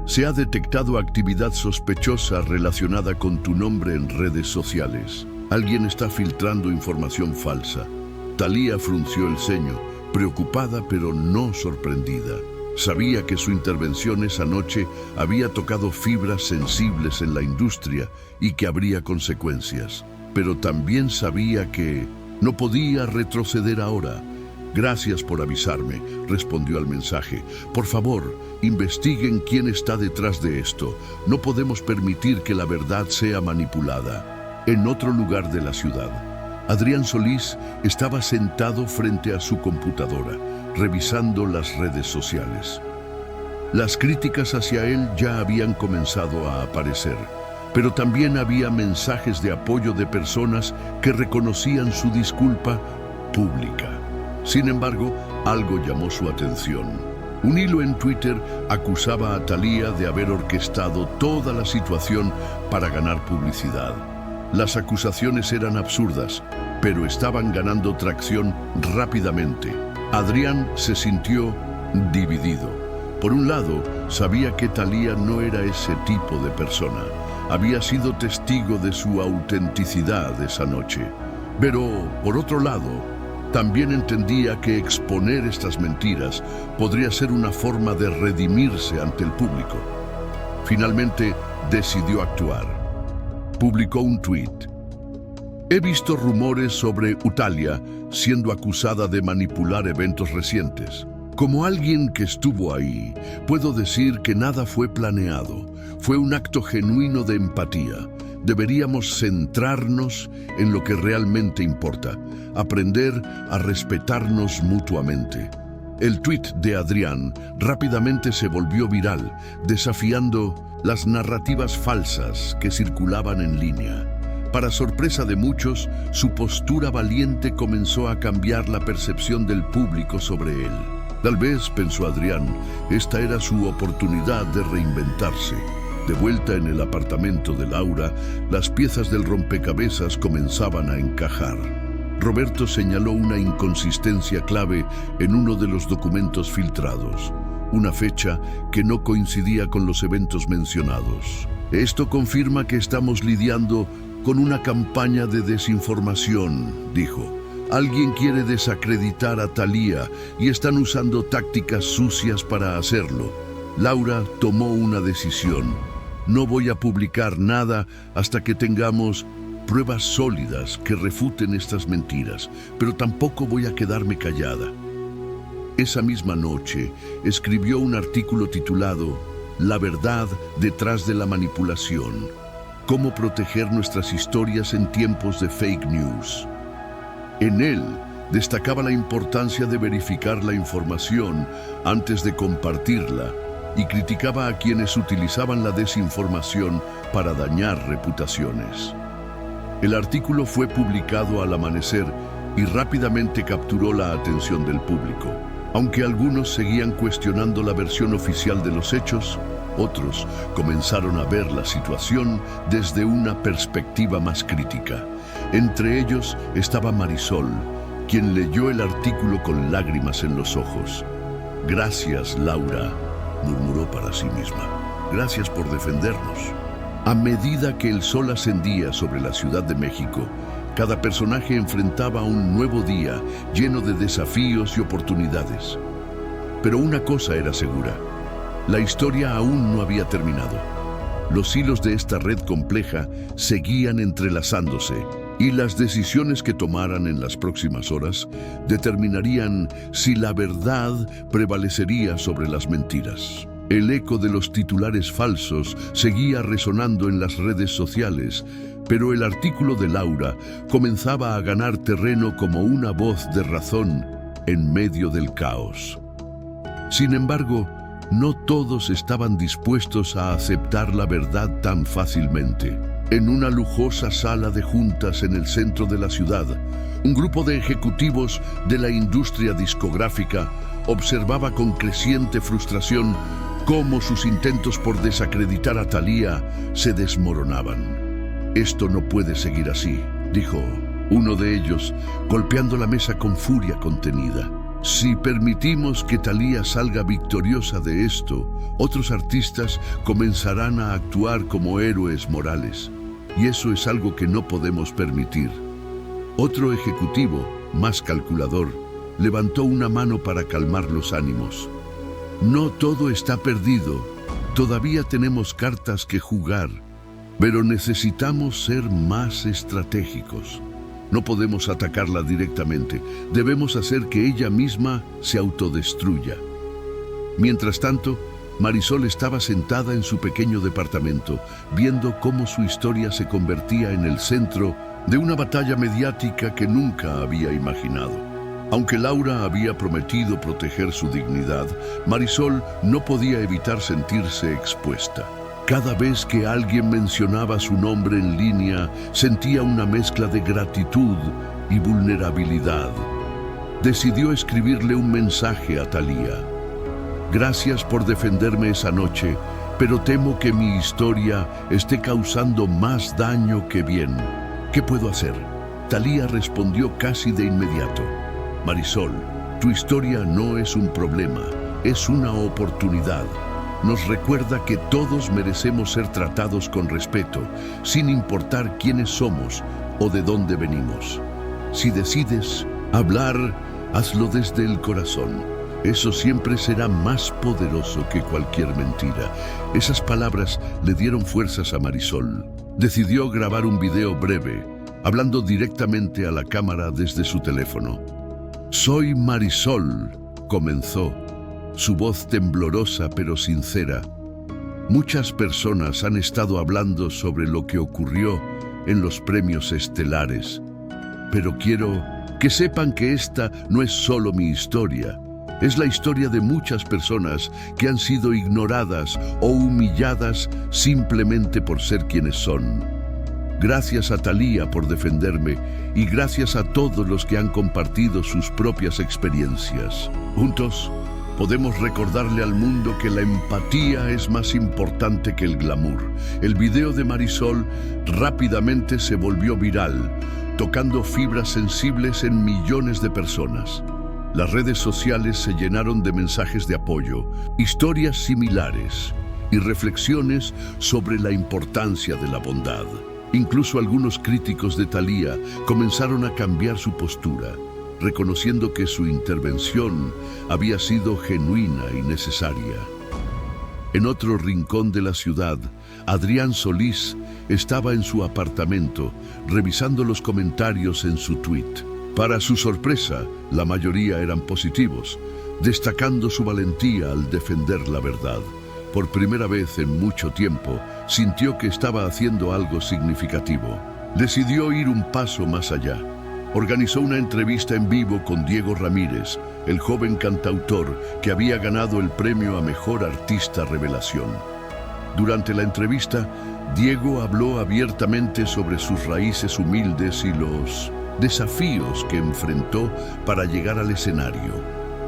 «Se ha detectado actividad sospechosa relacionada con tu nombre en redes sociales. Alguien está filtrando información falsa». Thalía frunció el ceño, preocupada pero no sorprendida. Sabía que su intervención esa noche había tocado fibras sensibles en la industria y que habría consecuencias. Pero también sabía que no podía retroceder ahora. «Gracias por avisarme», respondió al mensaje. «Por favor, investiguen quién está detrás de esto. No podemos permitir que la verdad sea manipulada». En otro lugar de la ciudad, Adrián Solís estaba sentado frente a su computadora, revisando las redes sociales. Las críticas hacia él ya habían comenzado a aparecer, pero también había mensajes de apoyo de personas que reconocían su disculpa pública. Sin embargo, algo llamó su atención. Un hilo en Twitter acusaba a Thalía de haber orquestado toda la situación para ganar publicidad. Las acusaciones eran absurdas, pero estaban ganando tracción rápidamente. Adrián se sintió dividido. Por un lado, sabía que Thalía no era ese tipo de persona. Había sido testigo de su autenticidad esa noche. Pero, por otro lado, también entendía que exponer estas mentiras podría ser una forma de redimirse ante el público. Finalmente, decidió actuar. Publicó un tuit. «He visto rumores sobre Thalía siendo acusada de manipular eventos recientes. Como alguien que estuvo ahí, puedo decir que nada fue planeado. Fue un acto genuino de empatía. Deberíamos centrarnos en lo que realmente importa, aprender a respetarnos mutuamente». El tuit de Adrián rápidamente se volvió viral, desafiando las narrativas falsas que circulaban en línea. Para sorpresa de muchos, su postura valiente comenzó a cambiar la percepción del público sobre él. Tal vez, pensó Adrián, esta era su oportunidad de reinventarse. De vuelta en el apartamento de Laura, las piezas del rompecabezas comenzaban a encajar. Roberto señaló una inconsistencia clave en uno de los documentos filtrados, una fecha que no coincidía con los eventos mencionados. «Esto confirma que estamos lidiando con una campaña de desinformación», dijo. «Alguien quiere desacreditar a Thalía y están usando tácticas sucias para hacerlo». Laura tomó una decisión. «No voy a publicar nada hasta que tengamos pruebas sólidas que refuten estas mentiras, pero tampoco voy a quedarme callada. Esa misma noche escribió un artículo titulado La verdad detrás de la manipulación. Cómo proteger nuestras historias en tiempos de fake news. En él destacaba la importancia de verificar la información antes de compartirla y criticaba a quienes utilizaban la desinformación para dañar reputaciones. El artículo fue publicado al amanecer y rápidamente capturó la atención del público. Aunque algunos seguían cuestionando la versión oficial de los hechos, otros comenzaron a ver la situación desde una perspectiva más crítica. Entre ellos estaba Marisol, quien leyó el artículo con lágrimas en los ojos. «Gracias, Laura», murmuró para sí misma. «Gracias por defendernos». A medida que el sol ascendía sobre la Ciudad de México, cada personaje enfrentaba un nuevo día lleno de desafíos y oportunidades. Pero una cosa era segura: la historia aún no había terminado. Los hilos de esta red compleja seguían entrelazándose y las decisiones que tomaran en las próximas horas determinarían si la verdad prevalecería sobre las mentiras. El eco de los titulares falsos seguía resonando en las redes sociales, pero el artículo de Laura comenzaba a ganar terreno como una voz de razón en medio del caos. Sin embargo, no todos estaban dispuestos a aceptar la verdad tan fácilmente. En una lujosa sala de juntas en el centro de la ciudad, un grupo de ejecutivos de la industria discográfica observaba con creciente frustración cómo sus intentos por desacreditar a Thalía se desmoronaban. «Esto no puede seguir así», dijo uno de ellos, golpeando la mesa con furia contenida. «Si permitimos que Thalía salga victoriosa de esto, otros artistas comenzarán a actuar como héroes morales, y eso es algo que no podemos permitir». Otro ejecutivo, más calculador, levantó una mano para calmar los ánimos. «No todo está perdido, todavía tenemos cartas que jugar, pero necesitamos ser más estratégicos. No podemos atacarla directamente, debemos hacer que ella misma se autodestruya». Mientras tanto, Marisol estaba sentada en su pequeño departamento, viendo cómo su historia se convertía en el centro de una batalla mediática que nunca había imaginado. Aunque Laura había prometido proteger su dignidad, Marisol no podía evitar sentirse expuesta. Cada vez que alguien mencionaba su nombre en línea, sentía una mezcla de gratitud y vulnerabilidad. Decidió escribirle un mensaje a Thalía. «Gracias por defenderme esa noche, pero temo que mi historia esté causando más daño que bien. ¿Qué puedo hacer?». Thalía respondió casi de inmediato: «Marisol, tu historia no es un problema, es una oportunidad. Nos recuerda que todos merecemos ser tratados con respeto, sin importar quiénes somos o de dónde venimos. Si decides hablar, hazlo desde el corazón. Eso siempre será más poderoso que cualquier mentira». Esas palabras le dieron fuerzas a Marisol. Decidió grabar un video breve, hablando directamente a la cámara desde su teléfono. «Soy Marisol», comenzó, su voz temblorosa pero sincera. «Muchas personas han estado hablando sobre lo que ocurrió en los premios estelares, pero quiero que sepan que esta no es solo mi historia. Es la historia de muchas personas que han sido ignoradas o humilladas simplemente por ser quienes son. Gracias a Thalía por defenderme y gracias a todos los que han compartido sus propias experiencias. Juntos podemos recordarle al mundo que la empatía es más importante que el glamour». El video de Marisol rápidamente se volvió viral, tocando fibras sensibles en millones de personas. Las redes sociales se llenaron de mensajes de apoyo, historias similares y reflexiones sobre la importancia de la bondad. Incluso algunos críticos de Thalía comenzaron a cambiar su postura, reconociendo que su intervención había sido genuina y necesaria. En otro rincón de la ciudad, Adrián Solís estaba en su apartamento, revisando los comentarios en su tweet. Para su sorpresa, la mayoría eran positivos, destacando su valentía al defender la verdad. Por primera vez en mucho tiempo, sintió que estaba haciendo algo significativo. Decidió ir un paso más allá. Organizó una entrevista en vivo con Diego Ramírez, el joven cantautor que había ganado el premio a Mejor Artista Revelación. Durante la entrevista, Diego habló abiertamente sobre sus raíces humildes y los desafíos que enfrentó para llegar al escenario.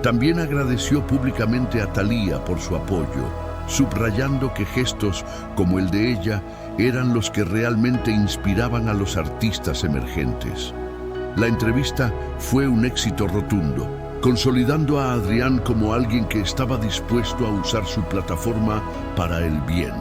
También agradeció públicamente a Thalía por su apoyo, subrayando que gestos como el de ella eran los que realmente inspiraban a los artistas emergentes. La entrevista fue un éxito rotundo, consolidando a Adrián como alguien que estaba dispuesto a usar su plataforma para el bien.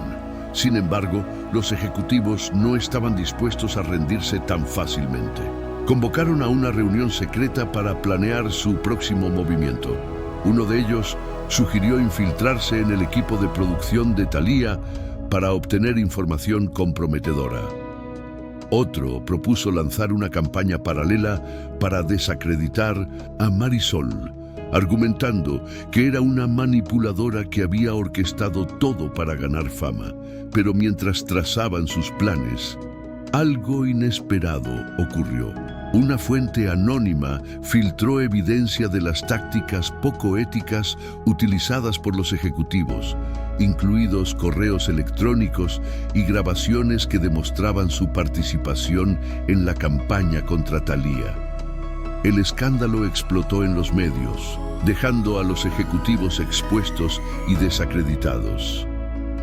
Sin embargo, los ejecutivos no estaban dispuestos a rendirse tan fácilmente. Convocaron a una reunión secreta para planear su próximo movimiento. Uno de ellos sugirió infiltrarse en el equipo de producción de Thalía para obtener información comprometedora. Otro propuso lanzar una campaña paralela para desacreditar a Marisol, argumentando que era una manipuladora que había orquestado todo para ganar fama. Pero mientras trazaban sus planes, algo inesperado ocurrió. Una fuente anónima filtró evidencia de las tácticas poco éticas utilizadas por los ejecutivos, incluidos correos electrónicos y grabaciones que demostraban su participación en la campaña contra Thalía. El escándalo explotó en los medios, dejando a los ejecutivos expuestos y desacreditados.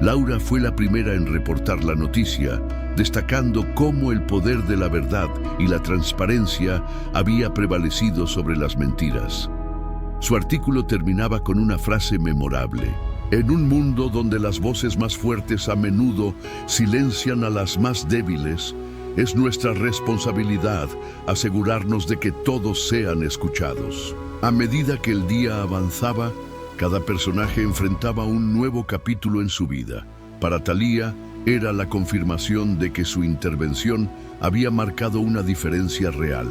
Laura fue la primera en reportar la noticia, destacando cómo el poder de la verdad y la transparencia había prevalecido sobre las mentiras. Su artículo terminaba con una frase memorable: en un mundo donde las voces más fuertes a menudo silencian a las más débiles, es nuestra responsabilidad asegurarnos de que todos sean escuchados. A medida que el día avanzaba, cada personaje enfrentaba un nuevo capítulo en su vida. Para Thalía, era la confirmación de que su intervención había marcado una diferencia real.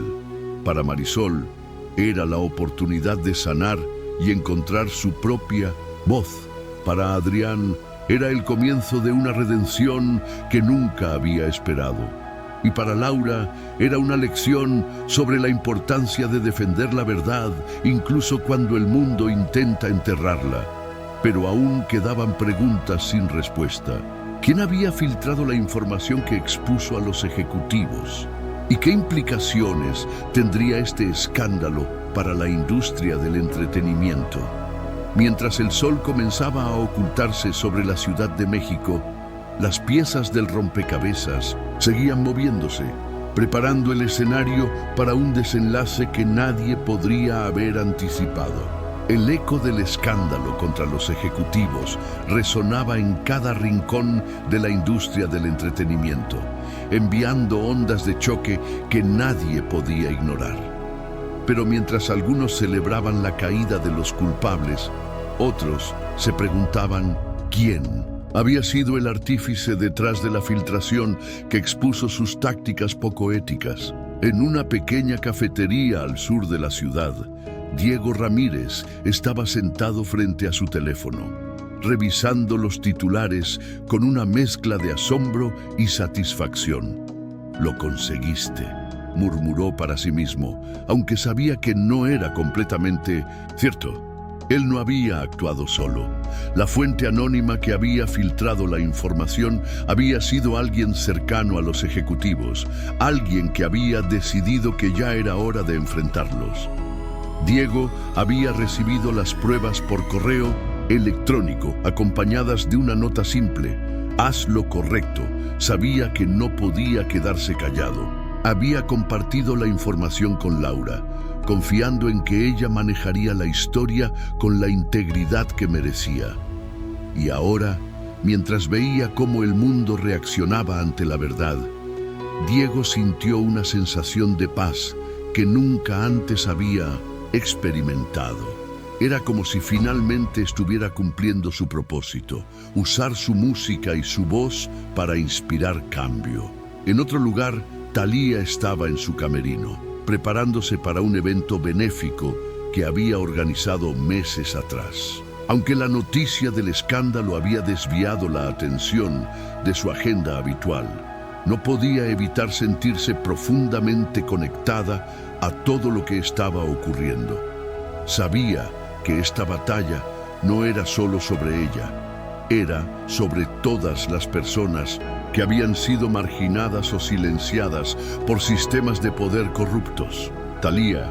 Para Marisol, era la oportunidad de sanar y encontrar su propia voz. Para Adrián, era el comienzo de una redención que nunca había esperado. Y para Laura, era una lección sobre la importancia de defender la verdad, incluso cuando el mundo intenta enterrarla. Pero aún quedaban preguntas sin respuesta. ¿Quién había filtrado la información que expuso a los ejecutivos? ¿Y qué implicaciones tendría este escándalo para la industria del entretenimiento? Mientras el sol comenzaba a ocultarse sobre la Ciudad de México, las piezas del rompecabezas seguían moviéndose, preparando el escenario para un desenlace que nadie podría haber anticipado. El eco del escándalo contra los ejecutivos resonaba en cada rincón de la industria del entretenimiento, enviando ondas de choque que nadie podía ignorar. Pero mientras algunos celebraban la caída de los culpables, otros se preguntaban ¿quién había sido el artífice detrás de la filtración que expuso sus tácticas poco éticas? En una pequeña cafetería al sur de la ciudad, Diego Ramírez estaba sentado frente a su teléfono, revisando los titulares con una mezcla de asombro y satisfacción. «Lo conseguiste», murmuró para sí mismo, aunque sabía que no era completamente cierto. Él no había actuado solo. La fuente anónima que había filtrado la información había sido alguien cercano a los ejecutivos, alguien que había decidido que ya era hora de enfrentarlos. Diego había recibido las pruebas por correo electrónico, acompañadas de una nota simple: «Haz lo correcto». Sabía que no podía quedarse callado. Había compartido la información con Laura, confiando en que ella manejaría la historia con la integridad que merecía. Y ahora, mientras veía cómo el mundo reaccionaba ante la verdad, Diego sintió una sensación de paz que nunca antes había experimentado. Era como si finalmente estuviera cumpliendo su propósito, usar su música y su voz para inspirar cambio. En otro lugar, Thalía estaba en su camerino, preparándose para un evento benéfico que había organizado meses atrás. Aunque la noticia del escándalo había desviado la atención de su agenda habitual, no podía evitar sentirse profundamente conectada a todo lo que estaba ocurriendo. Sabía que esta batalla no era solo sobre ella, era sobre todas las personas que habían sido marginadas o silenciadas por sistemas de poder corruptos. Thalía,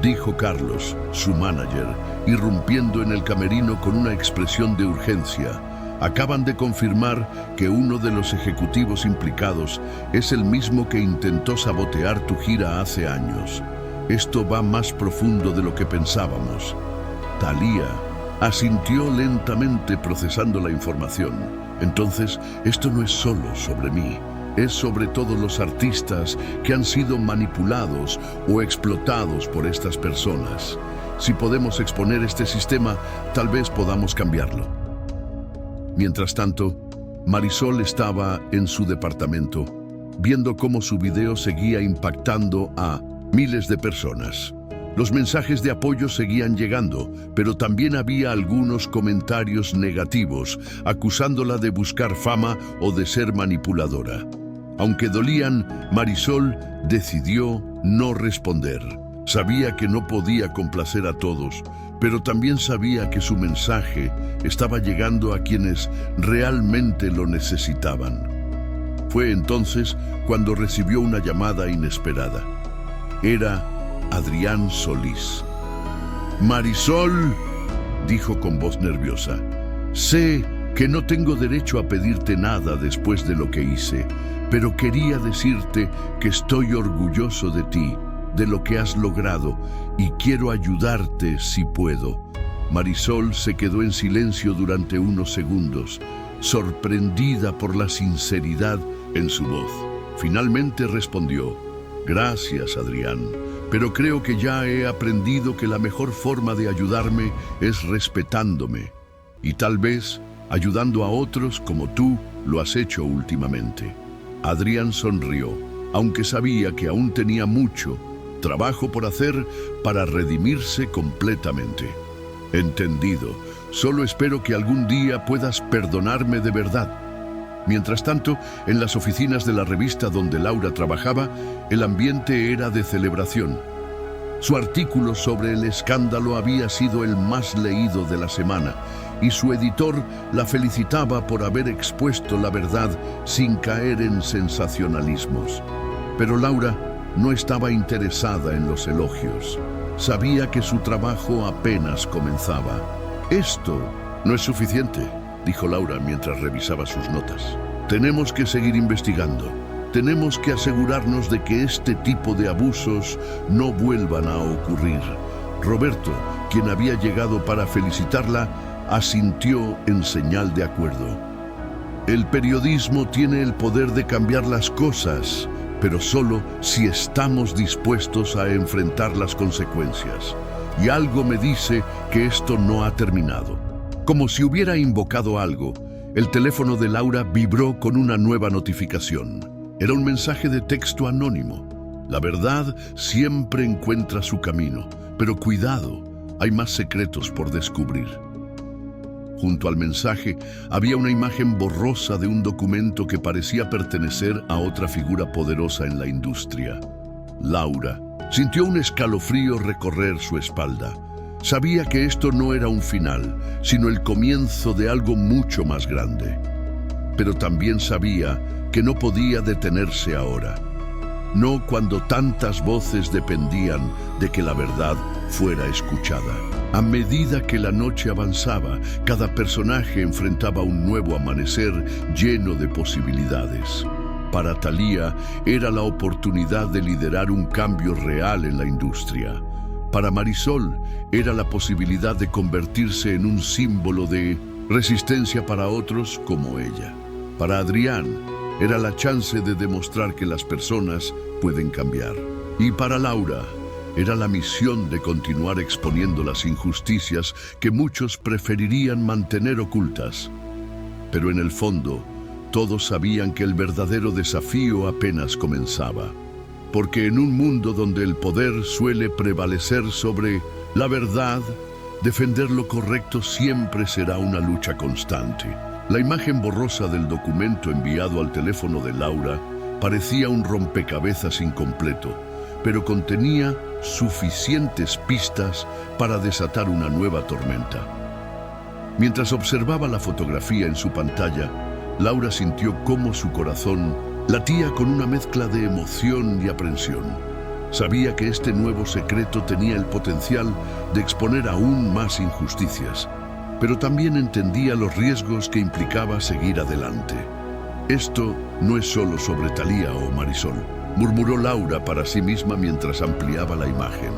dijo Carlos, su manager, irrumpiendo en el camerino con una expresión de urgencia. Acaban de confirmar que uno de los ejecutivos implicados es el mismo que intentó sabotear tu gira hace años. Esto va más profundo de lo que pensábamos. Thalía asintió lentamente procesando la información. Entonces, esto no es solo sobre mí, es sobre todos los artistas que han sido manipulados o explotados por estas personas. Si podemos exponer este sistema, tal vez podamos cambiarlo. Mientras tanto, Marisol estaba en su departamento, viendo cómo su video seguía impactando a miles de personas. Los mensajes de apoyo seguían llegando, pero también había algunos comentarios negativos, acusándola de buscar fama o de ser manipuladora. Aunque dolían, Marisol decidió no responder. Sabía que no podía complacer a todos, pero también sabía que su mensaje estaba llegando a quienes realmente lo necesitaban. Fue entonces cuando recibió una llamada inesperada. Era Adrián Solís. «Marisol», dijo con voz nerviosa, «sé que no tengo derecho a pedirte nada después de lo que hice, pero quería decirte que estoy orgulloso de ti, de lo que has logrado, y quiero ayudarte si puedo». Marisol se quedó en silencio durante unos segundos, sorprendida por la sinceridad en su voz. Finalmente respondió: «Gracias, Adrián, pero creo que ya he aprendido que la mejor forma de ayudarme es respetándome, y tal vez ayudando a otros como tú lo has hecho últimamente». Adrián sonrió, aunque sabía que aún tenía mucho trabajo por hacer para redimirse completamente. «Entendido. Solo espero que algún día puedas perdonarme de verdad». Mientras tanto, en las oficinas de la revista donde Laura trabajaba, el ambiente era de celebración. Su artículo sobre el escándalo había sido el más leído de la semana, y su editor la felicitaba por haber expuesto la verdad sin caer en sensacionalismos. Pero Laura no estaba interesada en los elogios. Sabía que su trabajo apenas comenzaba. «Esto no es suficiente», dijo Laura mientras revisaba sus notas. «Tenemos que seguir investigando. Tenemos que asegurarnos de que este tipo de abusos no vuelvan a ocurrir». Roberto, quien había llegado para felicitarla, asintió en señal de acuerdo. «El periodismo tiene el poder de cambiar las cosas, pero solo si estamos dispuestos a enfrentar las consecuencias. Y algo me dice que esto no ha terminado». Como si hubiera invocado algo, el teléfono de Laura vibró con una nueva notificación. Era un mensaje de texto anónimo. «La verdad siempre encuentra su camino, pero cuidado, hay más secretos por descubrir». Junto al mensaje había una imagen borrosa de un documento que parecía pertenecer a otra figura poderosa en la industria. Laura sintió un escalofrío recorrer su espalda. Sabía que esto no era un final, sino el comienzo de algo mucho más grande. Pero también sabía que no podía detenerse ahora. No cuando tantas voces dependían de que la verdad fuera escuchada. A medida que la noche avanzaba, cada personaje enfrentaba un nuevo amanecer lleno de posibilidades. Para Thalía era la oportunidad de liderar un cambio real en la industria. Para Marisol era la posibilidad de convertirse en un símbolo de resistencia para otros como ella. Para Adrián era la chance de demostrar que las personas pueden cambiar. Y para Laura era la misión de continuar exponiendo las injusticias que muchos preferirían mantener ocultas. Pero en el fondo, todos sabían que el verdadero desafío apenas comenzaba. Porque en un mundo donde el poder suele prevalecer sobre la verdad, defender lo correcto siempre será una lucha constante. La imagen borrosa del documento enviado al teléfono de Laura parecía un rompecabezas incompleto, pero contenía suficientes pistas para desatar una nueva tormenta. Mientras observaba la fotografía en su pantalla, Laura sintió cómo su corazón latía con una mezcla de emoción y aprensión. Sabía que este nuevo secreto tenía el potencial de exponer aún más injusticias, pero también entendía los riesgos que implicaba seguir adelante. Esto no es solo sobre Thalía o Marisol, murmuró Laura para sí misma mientras ampliaba la imagen.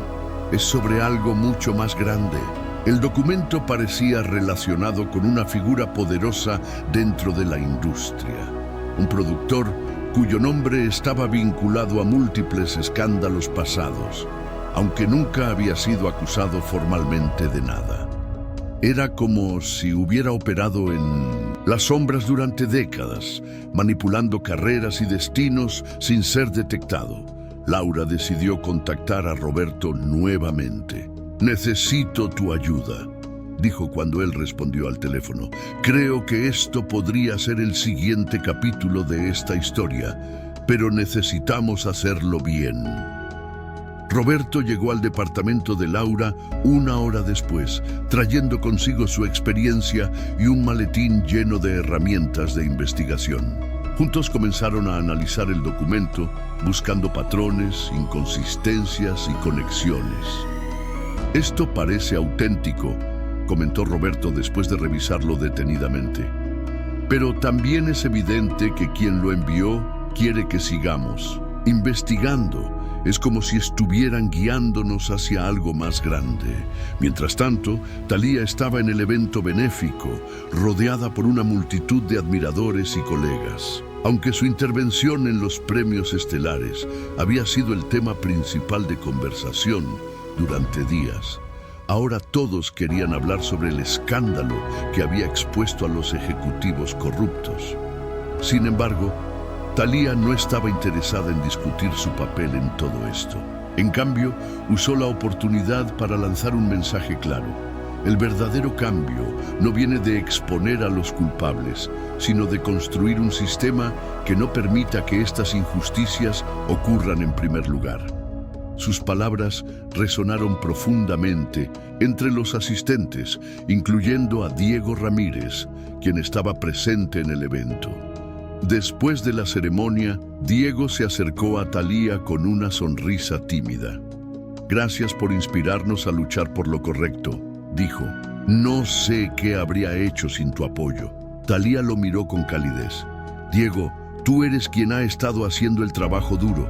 Es sobre algo mucho más grande. El documento parecía relacionado con una figura poderosa dentro de la industria. Un productor cuyo nombre estaba vinculado a múltiples escándalos pasados, aunque nunca había sido acusado formalmente de nada. Era como si hubiera operado en las sombras durante décadas, manipulando carreras y destinos sin ser detectado. Laura decidió contactar a Roberto nuevamente. «Necesito tu ayuda», dijo cuando él respondió al teléfono. «Creo que esto podría ser el siguiente capítulo de esta historia, pero necesitamos hacerlo bien». Roberto llegó al departamento de Laura una hora después, trayendo consigo su experiencia y un maletín lleno de herramientas de investigación. Juntos comenzaron a analizar el documento, buscando patrones, inconsistencias y conexiones. «Esto parece auténtico», comentó Roberto después de revisarlo detenidamente. «Pero también es evidente que quien lo envió quiere que sigamos investigando. Es como si estuvieran guiándonos hacia algo más grande». Mientras tanto, Thalía estaba en el evento benéfico, rodeada por una multitud de admiradores y colegas. Aunque su intervención en los premios estelares había sido el tema principal de conversación durante días, ahora todos querían hablar sobre el escándalo que había expuesto a los ejecutivos corruptos. Sin embargo, Thalía no estaba interesada en discutir su papel en todo esto. En cambio, usó la oportunidad para lanzar un mensaje claro. El verdadero cambio no viene de exponer a los culpables, sino de construir un sistema que no permita que estas injusticias ocurran en primer lugar. Sus palabras resonaron profundamente entre los asistentes, incluyendo a Diego Ramírez, quien estaba presente en el evento. Después de la ceremonia, Diego se acercó a Thalía con una sonrisa tímida. «Gracias por inspirarnos a luchar por lo correcto», dijo. «No sé qué habría hecho sin tu apoyo». Thalía lo miró con calidez. «Diego, tú eres quien ha estado haciendo el trabajo duro.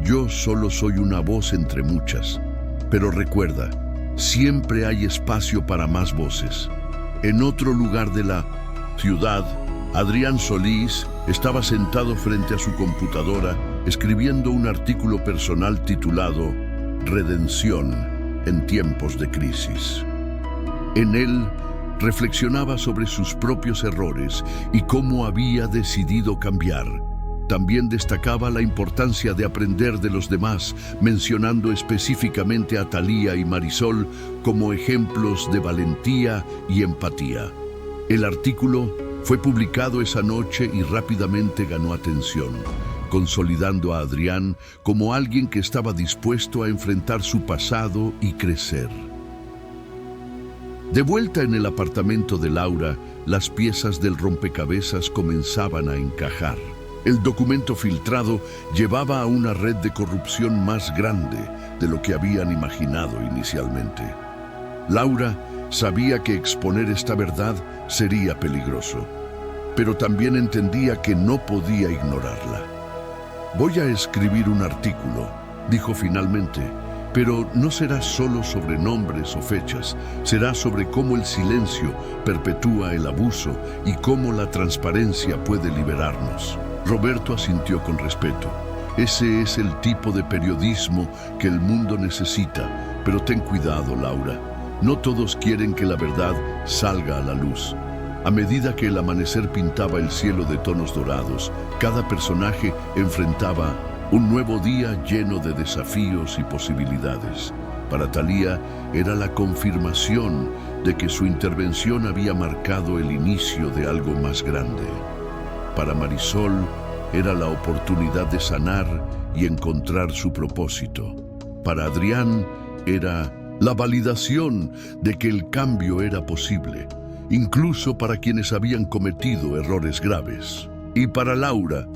Yo solo soy una voz entre muchas. Pero recuerda, siempre hay espacio para más voces». En otro lugar de la ciudad, Adrián Solís estaba sentado frente a su computadora escribiendo un artículo personal titulado «Redención en tiempos de crisis». En él reflexionaba sobre sus propios errores y cómo había decidido cambiar. También destacaba la importancia de aprender de los demás, mencionando específicamente a Thalía y Marisol como ejemplos de valentía y empatía. El artículo fue publicado esa noche y rápidamente ganó atención, consolidando a Adrián como alguien que estaba dispuesto a enfrentar su pasado y crecer. De vuelta en el apartamento de Laura, las piezas del rompecabezas comenzaban a encajar. El documento filtrado llevaba a una red de corrupción más grande de lo que habían imaginado inicialmente. Laura sabía que exponer esta verdad sería peligroso, pero también entendía que no podía ignorarla. «Voy a escribir un artículo», dijo finalmente, «pero no será solo sobre nombres o fechas, será sobre cómo el silencio perpetúa el abuso y cómo la transparencia puede liberarnos». Roberto asintió con respeto. Ese es el tipo de periodismo que el mundo necesita. Pero ten cuidado, Laura. No todos quieren que la verdad salga a la luz. A medida que el amanecer pintaba el cielo de tonos dorados, cada personaje enfrentaba un nuevo día lleno de desafíos y posibilidades. Para Thalía era la confirmación de que su intervención había marcado el inicio de algo más grande. Para Marisol era la oportunidad de sanar y encontrar su propósito. Para Adrián era la validación de que el cambio era posible, incluso para quienes habían cometido errores graves. Y para Laura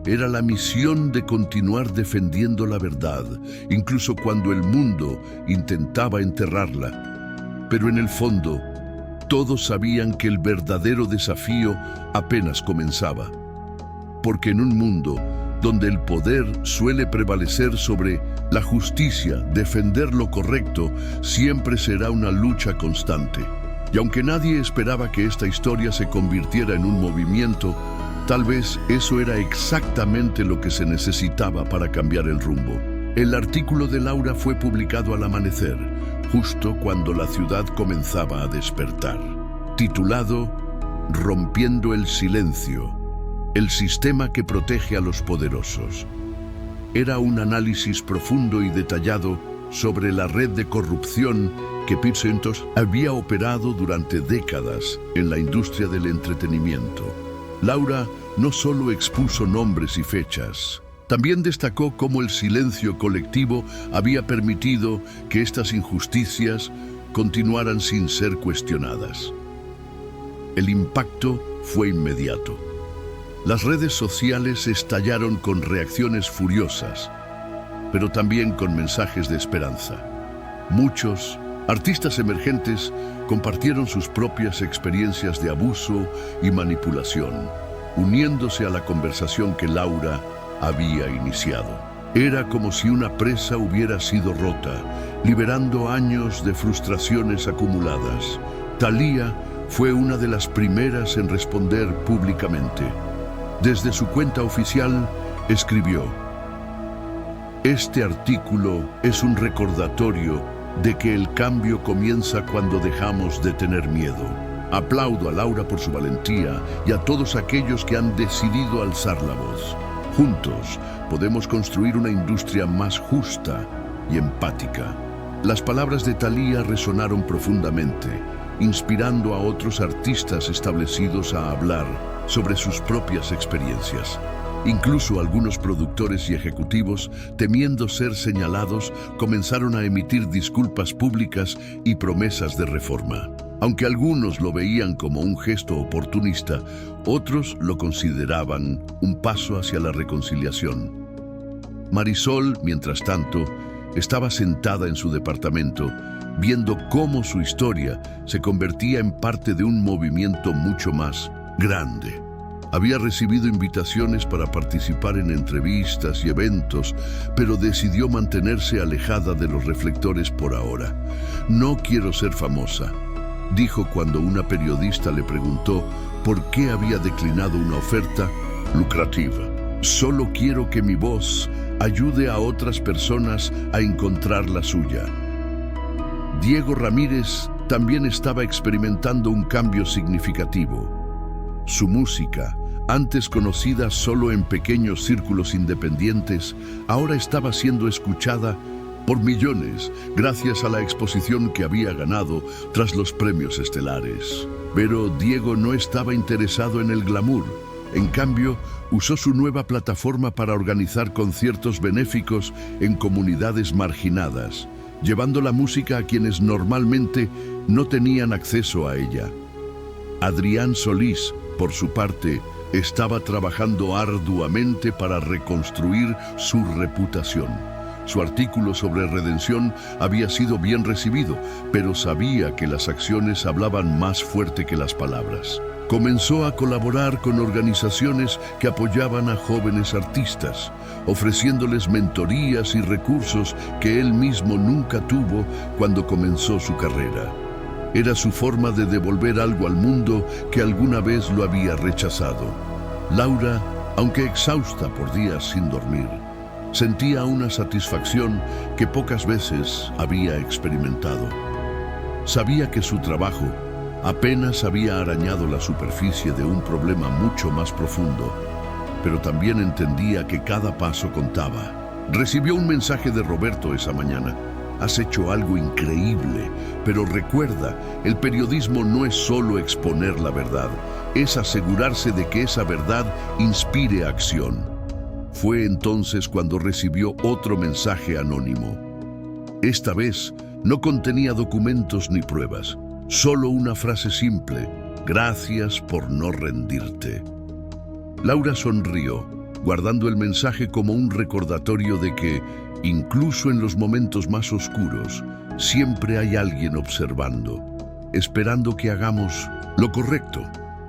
era la misión de continuar defendiendo la verdad, incluso cuando el mundo intentaba enterrarla. Pero en el fondo, todos sabían que el verdadero desafío apenas comenzaba. Porque en un mundo donde el poder suele prevalecer sobre la justicia, defender lo correcto siempre será una lucha constante. Y aunque nadie esperaba que esta historia se convirtiera en un movimiento, tal vez eso era exactamente lo que se necesitaba para cambiar el rumbo. El artículo de Laura fue publicado al amanecer, justo cuando la ciudad comenzaba a despertar. Titulado Rompiendo el silencio, el sistema que protege a los poderosos. Era un análisis profundo y detallado sobre la red de corrupción que Pete Santos había operado durante décadas en la industria del entretenimiento. Laura no solo expuso nombres y fechas, también destacó cómo el silencio colectivo había permitido que estas injusticias continuaran sin ser cuestionadas. El impacto fue inmediato. Las redes sociales estallaron con reacciones furiosas, pero también con mensajes de esperanza. Muchos artistas emergentes compartieron sus propias experiencias de abuso y manipulación, uniéndose a la conversación que Laura había iniciado. Era como si una presa hubiera sido rota, liberando años de frustraciones acumuladas. Thalía fue una de las primeras en responder públicamente. Desde su cuenta oficial, escribió: "Este artículo es un recordatorio de que el cambio comienza cuando dejamos de tener miedo. Aplaudo a Laura por su valentía y a todos aquellos que han decidido alzar la voz. Juntos podemos construir una industria más justa y empática". Las palabras de Thalía resonaron profundamente, inspirando a otros artistas establecidos a hablar sobre sus propias experiencias. Incluso algunos productores y ejecutivos, temiendo ser señalados, comenzaron a emitir disculpas públicas y promesas de reforma. Aunque algunos lo veían como un gesto oportunista, otros lo consideraban un paso hacia la reconciliación. Marisol, mientras tanto, estaba sentada en su departamento, viendo cómo su historia se convertía en parte de un movimiento mucho más grande. Había recibido invitaciones para participar en entrevistas y eventos, pero decidió mantenerse alejada de los reflectores por ahora. "No quiero ser famosa", dijo cuando una periodista le preguntó por qué había declinado una oferta lucrativa. "Solo quiero que mi voz ayude a otras personas a encontrar la suya". Diego Ramírez también estaba experimentando un cambio significativo. Su música, antes conocida solo en pequeños círculos independientes, ahora estaba siendo escuchada por millones gracias a la exposición que había ganado tras los premios estelares. Pero Diego no estaba interesado en el glamour. En cambio, usó su nueva plataforma para organizar conciertos benéficos en comunidades marginadas, llevando la música a quienes normalmente no tenían acceso a ella. Adrián Solís, por su parte, estaba trabajando arduamente para reconstruir su reputación. Su artículo sobre redención había sido bien recibido, pero sabía que las acciones hablaban más fuerte que las palabras. Comenzó a colaborar con organizaciones que apoyaban a jóvenes artistas, ofreciéndoles mentorías y recursos que él mismo nunca tuvo cuando comenzó su carrera. Era su forma de devolver algo al mundo que alguna vez lo había rechazado. Laura, aunque exhausta por días sin dormir, Sentía una satisfacción que pocas veces había experimentado. Sabía que su trabajo apenas había arañado la superficie de un problema mucho más profundo, pero también entendía que cada paso contaba. Recibió un mensaje de Roberto esa mañana. Has hecho algo increíble, pero recuerda, el periodismo no es solo exponer la verdad, es asegurarse de que esa verdad inspire acción. Fue entonces cuando recibió otro mensaje anónimo. Esta vez no contenía documentos ni pruebas, solo una frase simple: gracias por no rendirte. Laura sonrió, guardando el mensaje como un recordatorio de que, incluso en los momentos más oscuros, siempre hay alguien observando, esperando que hagamos lo correcto.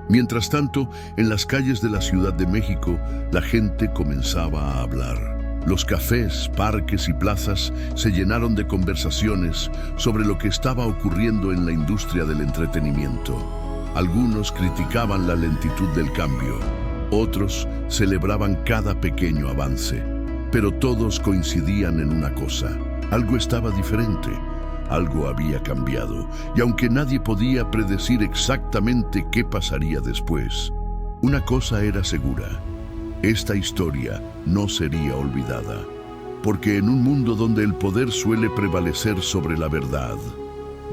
Mientras tanto, en las calles de la Ciudad de México, la gente comenzaba a hablar. Los cafés, parques y plazas se llenaron de conversaciones sobre lo que estaba ocurriendo en la industria del entretenimiento. Algunos criticaban la lentitud del cambio, otros celebraban cada pequeño avance, pero todos coincidían en una cosa: algo estaba diferente. Algo había cambiado, y aunque nadie podía predecir exactamente qué pasaría después, una cosa era segura: esta historia no sería olvidada. Porque en un mundo donde el poder suele prevalecer sobre la verdad,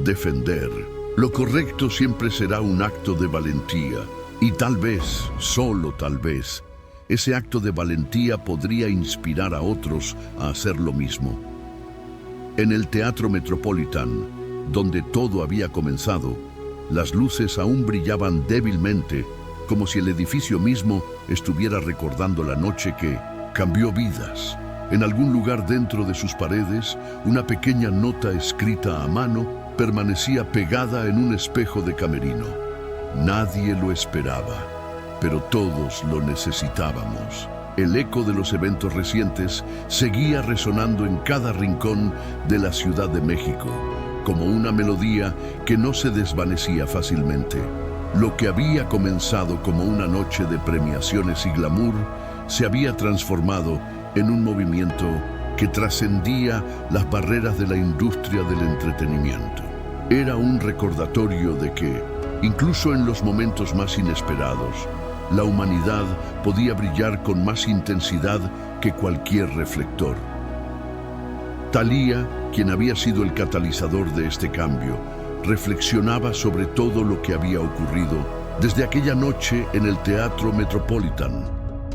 defender lo correcto siempre será un acto de valentía, y tal vez, solo tal vez, ese acto de valentía podría inspirar a otros a hacer lo mismo. En el Teatro Metropolitan, donde todo había comenzado, las luces aún brillaban débilmente, como si el edificio mismo estuviera recordando la noche que cambió vidas. En algún lugar dentro de sus paredes, una pequeña nota escrita a mano permanecía pegada en un espejo de camerino. Nadie lo esperaba, pero todos lo necesitábamos. El eco de los eventos recientes seguía resonando en cada rincón de la Ciudad de México, como una melodía que no se desvanecía fácilmente. Lo que había comenzado como una noche de premiaciones y glamour se había transformado en un movimiento que trascendía las barreras de la industria del entretenimiento. Era un recordatorio de que, incluso en los momentos más inesperados, la humanidad podía brillar con más intensidad que cualquier reflector. Thalía, quien había sido el catalizador de este cambio, reflexionaba sobre todo lo que había ocurrido desde aquella noche en el Teatro Metropolitan.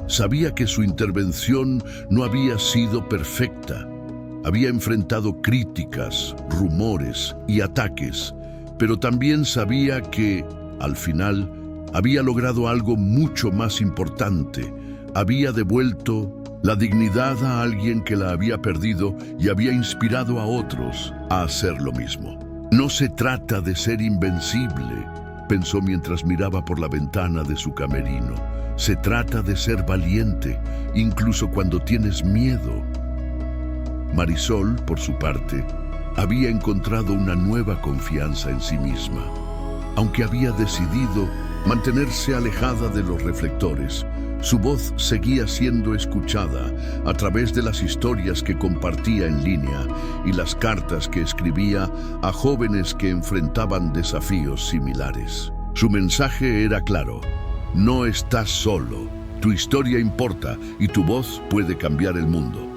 Sabía que su intervención no había sido perfecta. Había enfrentado críticas, rumores y ataques, pero también sabía que, al final, había logrado algo mucho más importante. Había devuelto la dignidad a alguien que la había perdido y había inspirado a otros a hacer lo mismo. No se trata de ser invencible, pensó mientras miraba por la ventana de su camerino. Se trata de ser valiente, incluso cuando tienes miedo. Marisol, por su parte, había encontrado una nueva confianza en sí misma. Aunque había decidido mantenerse alejada de los reflectores, su voz seguía siendo escuchada a través de las historias que compartía en línea y las cartas que escribía a jóvenes que enfrentaban desafíos similares. Su mensaje era claro: no estás solo, tu historia importa y tu voz puede cambiar el mundo.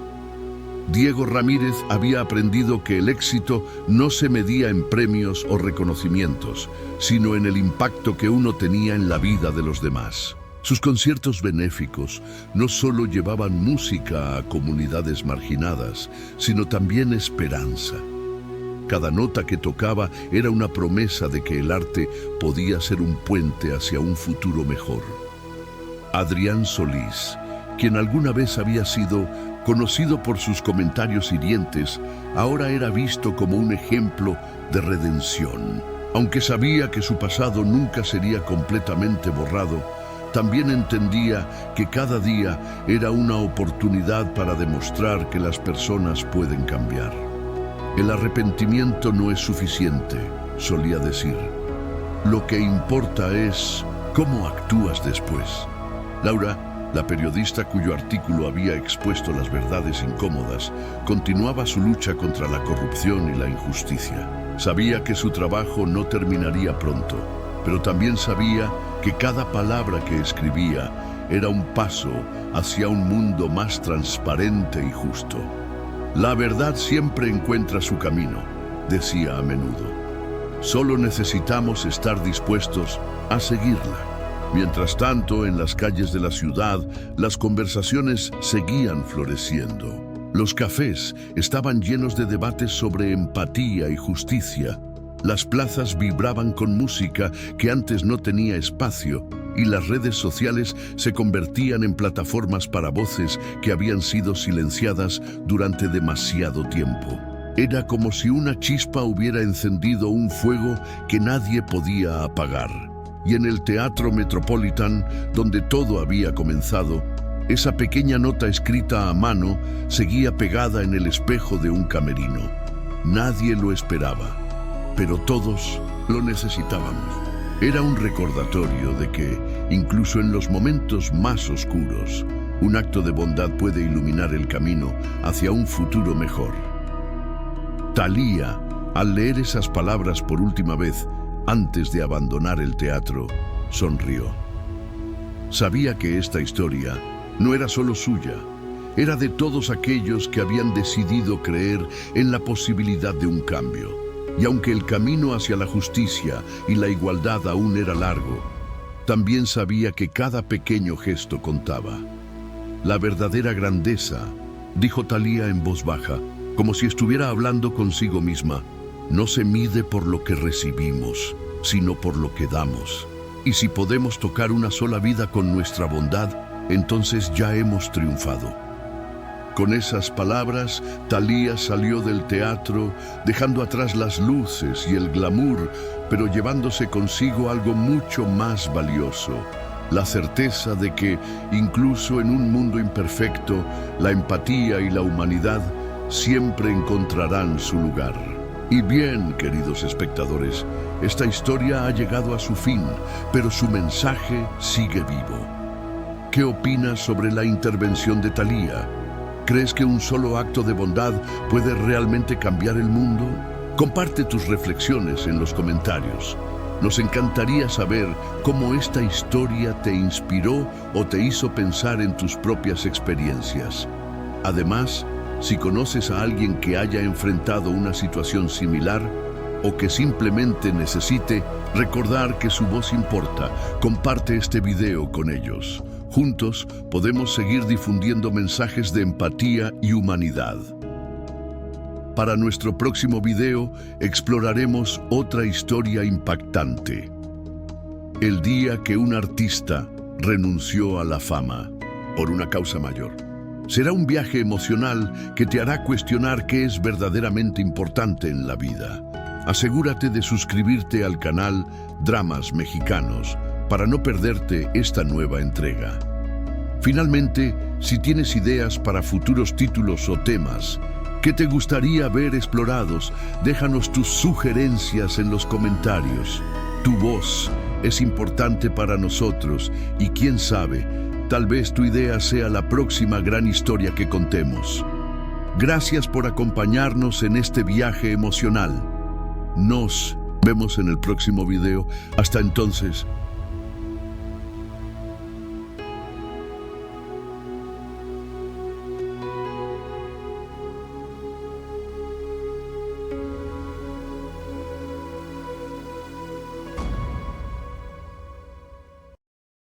Diego Ramírez había aprendido que el éxito no se medía en premios o reconocimientos, sino en el impacto que uno tenía en la vida de los demás. Sus conciertos benéficos no solo llevaban música a comunidades marginadas, sino también esperanza. Cada nota que tocaba era una promesa de que el arte podía ser un puente hacia un futuro mejor. Adrián Solís, quien alguna vez había sido conocido por sus comentarios hirientes, ahora era visto como un ejemplo de redención. Aunque sabía que su pasado nunca sería completamente borrado, también entendía que cada día era una oportunidad para demostrar que las personas pueden cambiar. El arrepentimiento no es suficiente, solía decir. Lo que importa es cómo actúas después. Laura, La periodista cuyo artículo había expuesto las verdades incómodas continuaba su lucha contra la corrupción y la injusticia. Sabía que su trabajo no terminaría pronto, pero también sabía que cada palabra que escribía era un paso hacia un mundo más transparente y justo. La verdad siempre encuentra su camino, decía a menudo. Solo necesitamos estar dispuestos a seguirla. Mientras tanto, en las calles de la ciudad, las conversaciones seguían floreciendo. Los cafés estaban llenos de debates sobre empatía y justicia. Las plazas vibraban con música que antes no tenía espacio, y las redes sociales se convertían en plataformas para voces que habían sido silenciadas durante demasiado tiempo. Era como si una chispa hubiera encendido un fuego que nadie podía apagar. Y en el Teatro Metropolitan, donde todo había comenzado, esa pequeña nota escrita a mano seguía pegada en el espejo de un camerino. Nadie lo esperaba, pero todos lo necesitábamos. Era un recordatorio de que, incluso en los momentos más oscuros, un acto de bondad puede iluminar el camino hacia un futuro mejor. Thalía, al leer esas palabras por última vez, antes de abandonar el teatro, sonrió. Sabía que esta historia no era solo suya, era de todos aquellos que habían decidido creer en la posibilidad de un cambio. Y aunque el camino hacia la justicia y la igualdad aún era largo, también sabía que cada pequeño gesto contaba. La verdadera grandeza, dijo Thalía en voz baja, como si estuviera hablando consigo misma, no se mide por lo que recibimos, sino por lo que damos. Y si podemos tocar una sola vida con nuestra bondad, entonces ya hemos triunfado. Con esas palabras, Thalía salió del teatro, dejando atrás las luces y el glamour, pero llevándose consigo algo mucho más valioso: la certeza de que, incluso en un mundo imperfecto, la empatía y la humanidad siempre encontrarán su lugar. Y bien, queridos espectadores, esta historia ha llegado a su fin, pero su mensaje sigue vivo. ¿Qué opinas sobre la intervención de Thalía? ¿Crees que un solo acto de bondad puede realmente cambiar el mundo? Comparte tus reflexiones en los comentarios. Nos encantaría saber cómo esta historia te inspiró o te hizo pensar en tus propias experiencias. Además, si conoces a alguien que haya enfrentado una situación similar o que simplemente necesite recordar que su voz importa, comparte este video con ellos. Juntos podemos seguir difundiendo mensajes de empatía y humanidad. Para nuestro próximo video exploraremos otra historia impactante. El día que un artista renunció a la fama por una causa mayor. Será un viaje emocional que te hará cuestionar qué es verdaderamente importante en la vida. Asegúrate de suscribirte al canal Dramas Mexicanos para no perderte esta nueva entrega. Finalmente, si tienes ideas para futuros títulos o temas que te gustaría ver explorados, déjanos tus sugerencias en los comentarios. Tu voz es importante para nosotros y quién sabe, tal vez tu idea sea la próxima gran historia que contemos. Gracias por acompañarnos en este viaje emocional. Nos vemos en el próximo video. Hasta entonces,